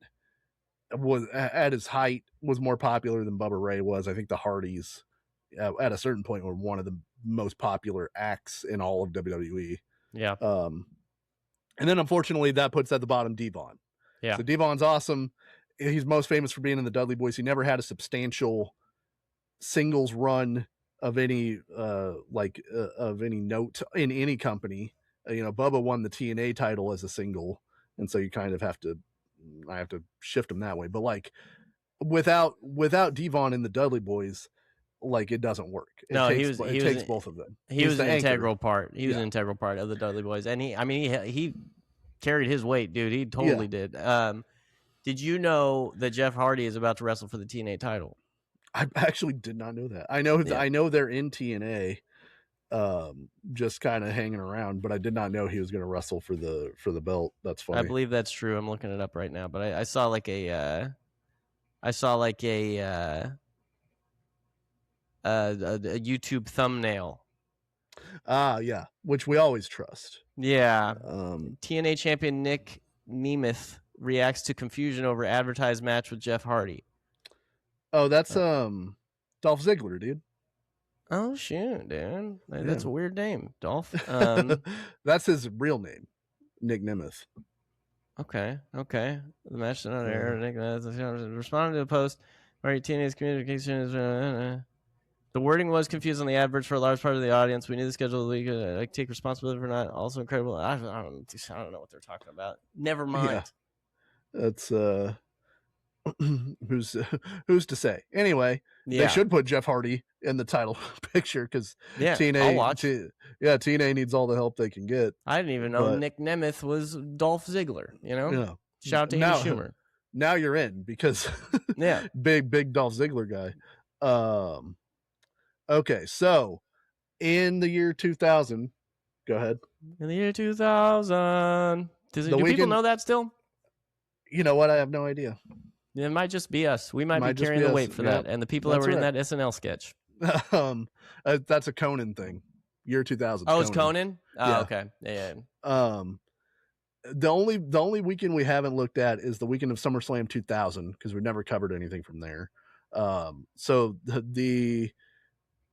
was at his height was more popular than Bubba Ray was. I think the Hardys at a certain point were one of the most popular acts in all of WWE. Yeah. And then unfortunately that puts at the bottom Devon. Yeah. So Devon's awesome. He's most famous for being in the Dudley Boys. He never had a substantial singles run of any of any note in any company. Bubba won the TNA title as a single, and so you kind of have to shift him that way. But like without Devon in the Dudley Boys, like it doesn't work. It takes both of them. He was an integral part. He was an integral part of the Dudley Boys, and he carried his weight, dude. He totally did. Did you know that Jeff Hardy is about to wrestle for the TNA title? I actually did not know that. I know they're in TNA, just kind of hanging around, but I did not know he was going to wrestle for the belt. That's funny. I believe that's true. I'm looking it up right now, but I saw like a YouTube thumbnail. Yeah, which we always trust. Yeah. TNA champion Nick Nemeth reacts to confusion over advertised match with Jeff Hardy. Oh, that's Dolph Ziggler, dude. Oh shoot, dude. That's a weird name, Dolph. That's his real name, Nick Nemeth. Okay. The match is not aired. Nick responded to the post. All right, TNA's communication is The wording was confused on the adverts for a large part of the audience. We knew the schedule of the league. I take responsibility for not. Also incredible. I don't know what they're talking about. Never mind. Yeah. That's who's to say? Anyway, they should put Jeff Hardy in the title picture because I'll watch. TNA needs all the help they can get. I didn't even know Nick Nemeth was Dolph Ziggler. Shout out to Amy Schumer. Now you're in because big Dolph Ziggler guy. Okay, so in the year 2000, go ahead. In the year 2000, do people know that still? You know what? I have no idea. It might just be us. We might be carrying the weight for that, and the people that were in that SNL sketch. That's a Conan thing. Year 2000. Oh, it's Conan. Oh, okay. Yeah. The only weekend we haven't looked at is the weekend of SummerSlam 2000 because we've never covered anything from there. So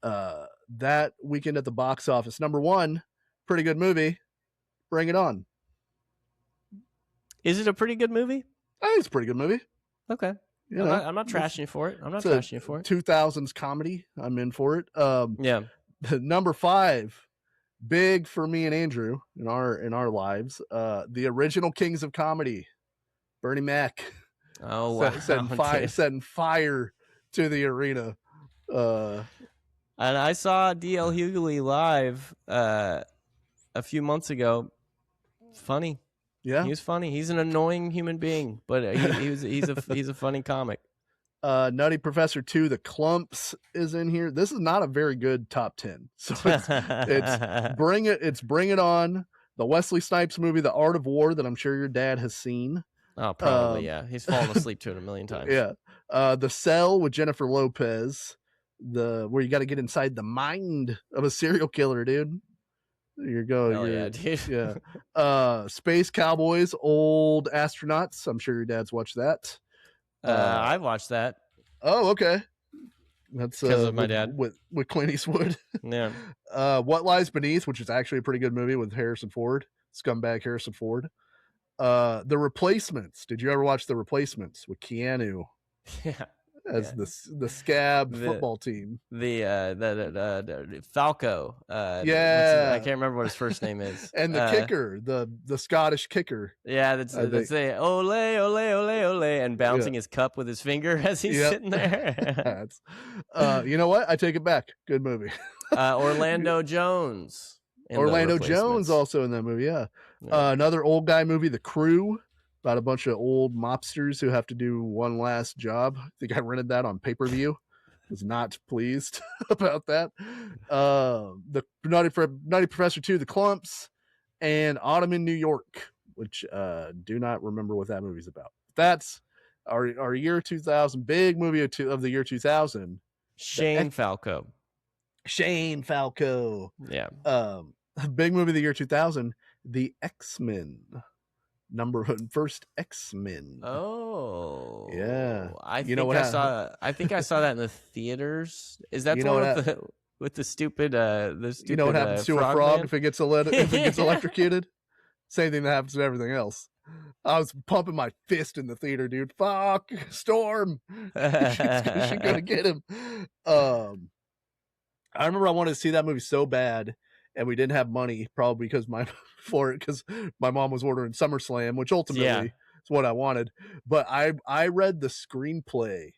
that weekend at the box office, number one, pretty good movie. Bring It On. Is it a pretty good movie? I think it's a pretty good movie. Okay. I'm not trashing you for it. 2000s comedy. I'm in for it. Yeah. Number 5, big for me and Andrew in our lives. The original Kings of Comedy, Bernie Mac. Oh wow! Setting fire to the arena. And I saw D.L. Hughley live a few months ago. Funny. Yeah, he was funny. He's an annoying human being, but he's a funny comic. Nutty Professor 2, The Clumps is in here. This is not a very good top 10. So it's Bring It On, the Wesley Snipes movie, The Art of War, that I'm sure your dad has seen. Oh, probably, yeah. He's fallen asleep to it a million times. Yeah. The Cell with Jennifer Lopez, where you got to get inside the mind of a serial killer, dude. You're going. Hell yeah, dude. Yeah. Space Cowboys, Old Astronauts. I'm sure your dad's watched that. I watched that. Oh, okay. That's because of my dad with Clint Eastwood. Yeah. What Lies Beneath, which is actually a pretty good movie with Harrison Ford, scumbag Harrison Ford. The Replacements. Did you ever watch The Replacements with Keanu? Yeah. As the scab football team. The Falco. I can't remember what his first name is. And the kicker, the Scottish kicker. Yeah, that's the ole, ole, ole, ole, and bouncing his cup with his finger as he's sitting there. You know what? I take it back. Good movie. Orlando Jones. Orlando Jones also in that movie, yeah. Another old guy movie, The Crew, about a bunch of old mobsters who have to do one last job. I think I rented that on pay-per-view. Was not pleased about that. The Nutty Professor 2, The Clumps, and Autumn in New York, which do not remember what that movie's about. That's our year 2000, big movie of the year 2000. Shane Falco. Yeah. Big movie of the year 2000, The X-Men. First X-Men. Oh. Yeah. I think I saw that in the theaters. Is that the one with the stupid you know what happens to a frog if it gets electrocuted? Same thing that happens to everything else. I was pumping my fist in the theater, dude. Fuck, Storm. She's gonna get him. I remember I wanted to see that movie so bad, and we didn't have money, probably because my mom was ordering SummerSlam, which ultimately is what I wanted. But I read the screenplay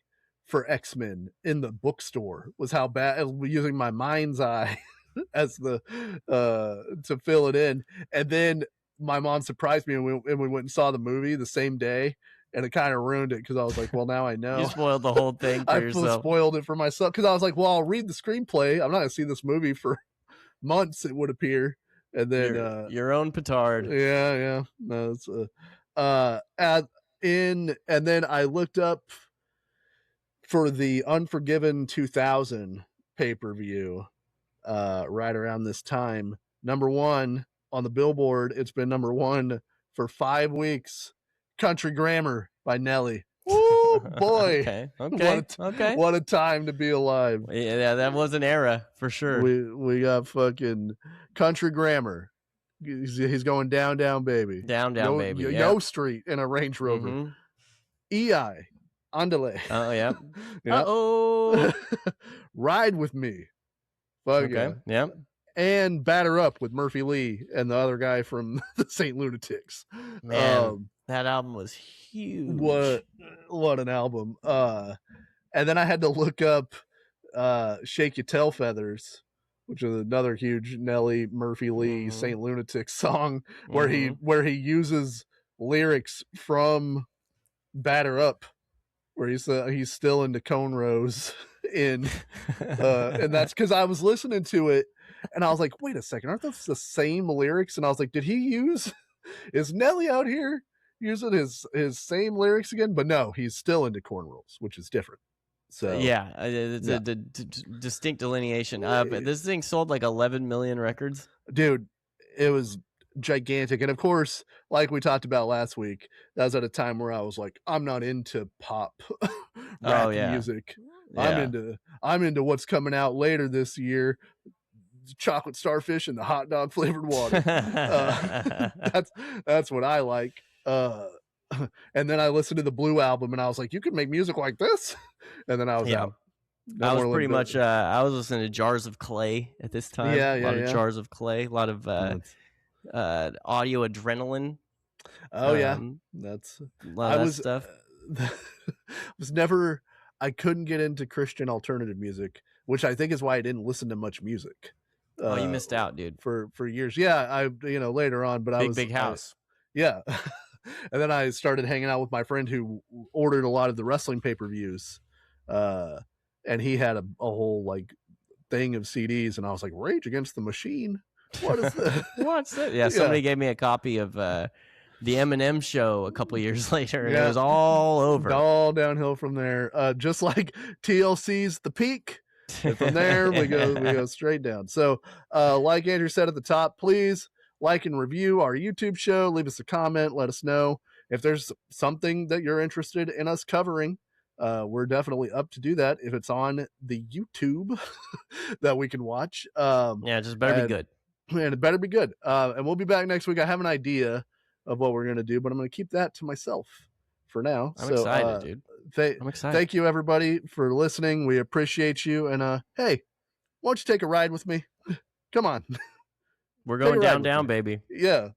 for X-Men in the bookstore. Was how bad, using my mind's eye as to fill it in. And then my mom surprised me, and we went and saw the movie the same day. And it kind of ruined it because I was like, well, now I know. You spoiled the whole thing for yourself. I spoiled it for myself because I was like, well, I'll read the screenplay. I'm not going to see this movie for months, it would appear. And then your own petard. Yeah. No, it's and then I looked up for the Unforgiven 2000 pay-per-view right around this time. Number 1 on the Billboard. It's been number 1 for 5 weeks. Country Grammar by Nelly. Woo, boy. Okay. What a time to be alive. Yeah, that was an era for sure. We got fucking Country Grammar. He's going down, baby. Down, baby. Yo Street in a Range Rover. Mm-hmm. EI, Andale. Oh yeah. You know? Oh. Ride with me. Fuck Okay. yeah. Yeah. And Batter Up with Murphy Lee and the other guy from the St. Lunatics. Man, that album was huge. What an album. And then I had to look up Shake Your Tail Feathers, which is another huge Nelly Murphy Lee St. Lunatics song where he uses lyrics from Batter Up, where he's still into cornrows in and that's because I was listening to it and I was like, wait a second, aren't those the same lyrics? And I was like, is Nelly out here using his same lyrics again? But no, he's still into cornrows, which is different. So yeah, it's a distinct delineation. But this thing sold like 11 million records. Dude, it was gigantic. And of course, like we talked about last week, that was at a time where I was like, I'm not into pop rap music. Yeah. I'm into what's coming out later this year. Chocolate starfish and the hot dog flavored water. That's what I like. And then I listened to the Blue album and I was like, you can make music like this. And then I was out. I was pretty much I was listening to Jars of Clay at this time. A lot of Jars of Clay, a lot of Audio Adrenaline. Oh yeah, that's a lot of that stuff. I couldn't get into Christian alternative music, which I think is why I didn't listen to much music. Oh, you missed out, dude. For years. Yeah, I later on, but I was big house. Yeah. And then I started hanging out with my friend who ordered a lot of the wrestling pay-per-views. And he had a whole like thing of CDs, and I was like, Rage Against the Machine? What is that? What's that? Yeah, somebody gave me a copy of the Eminem show a couple years later, and it was all over. All downhill from there. Just like TLC's The Peak. And from there we go straight down. So like Andrew said at the top, please like and review our YouTube show. Leave us a comment. Let us know if there's something that you're interested in us covering. We're definitely up to do that if it's on the YouTube that we can watch. Yeah, just better be good. And it better be good. And we'll be back next week. I have an idea of what we're going to do, but I'm going to keep that to myself for now. I'm excited, dude. I'm excited. Thank you, everybody, for listening. We appreciate you. And hey, why don't you take a ride with me? Come on. We're going down, baby. Yeah.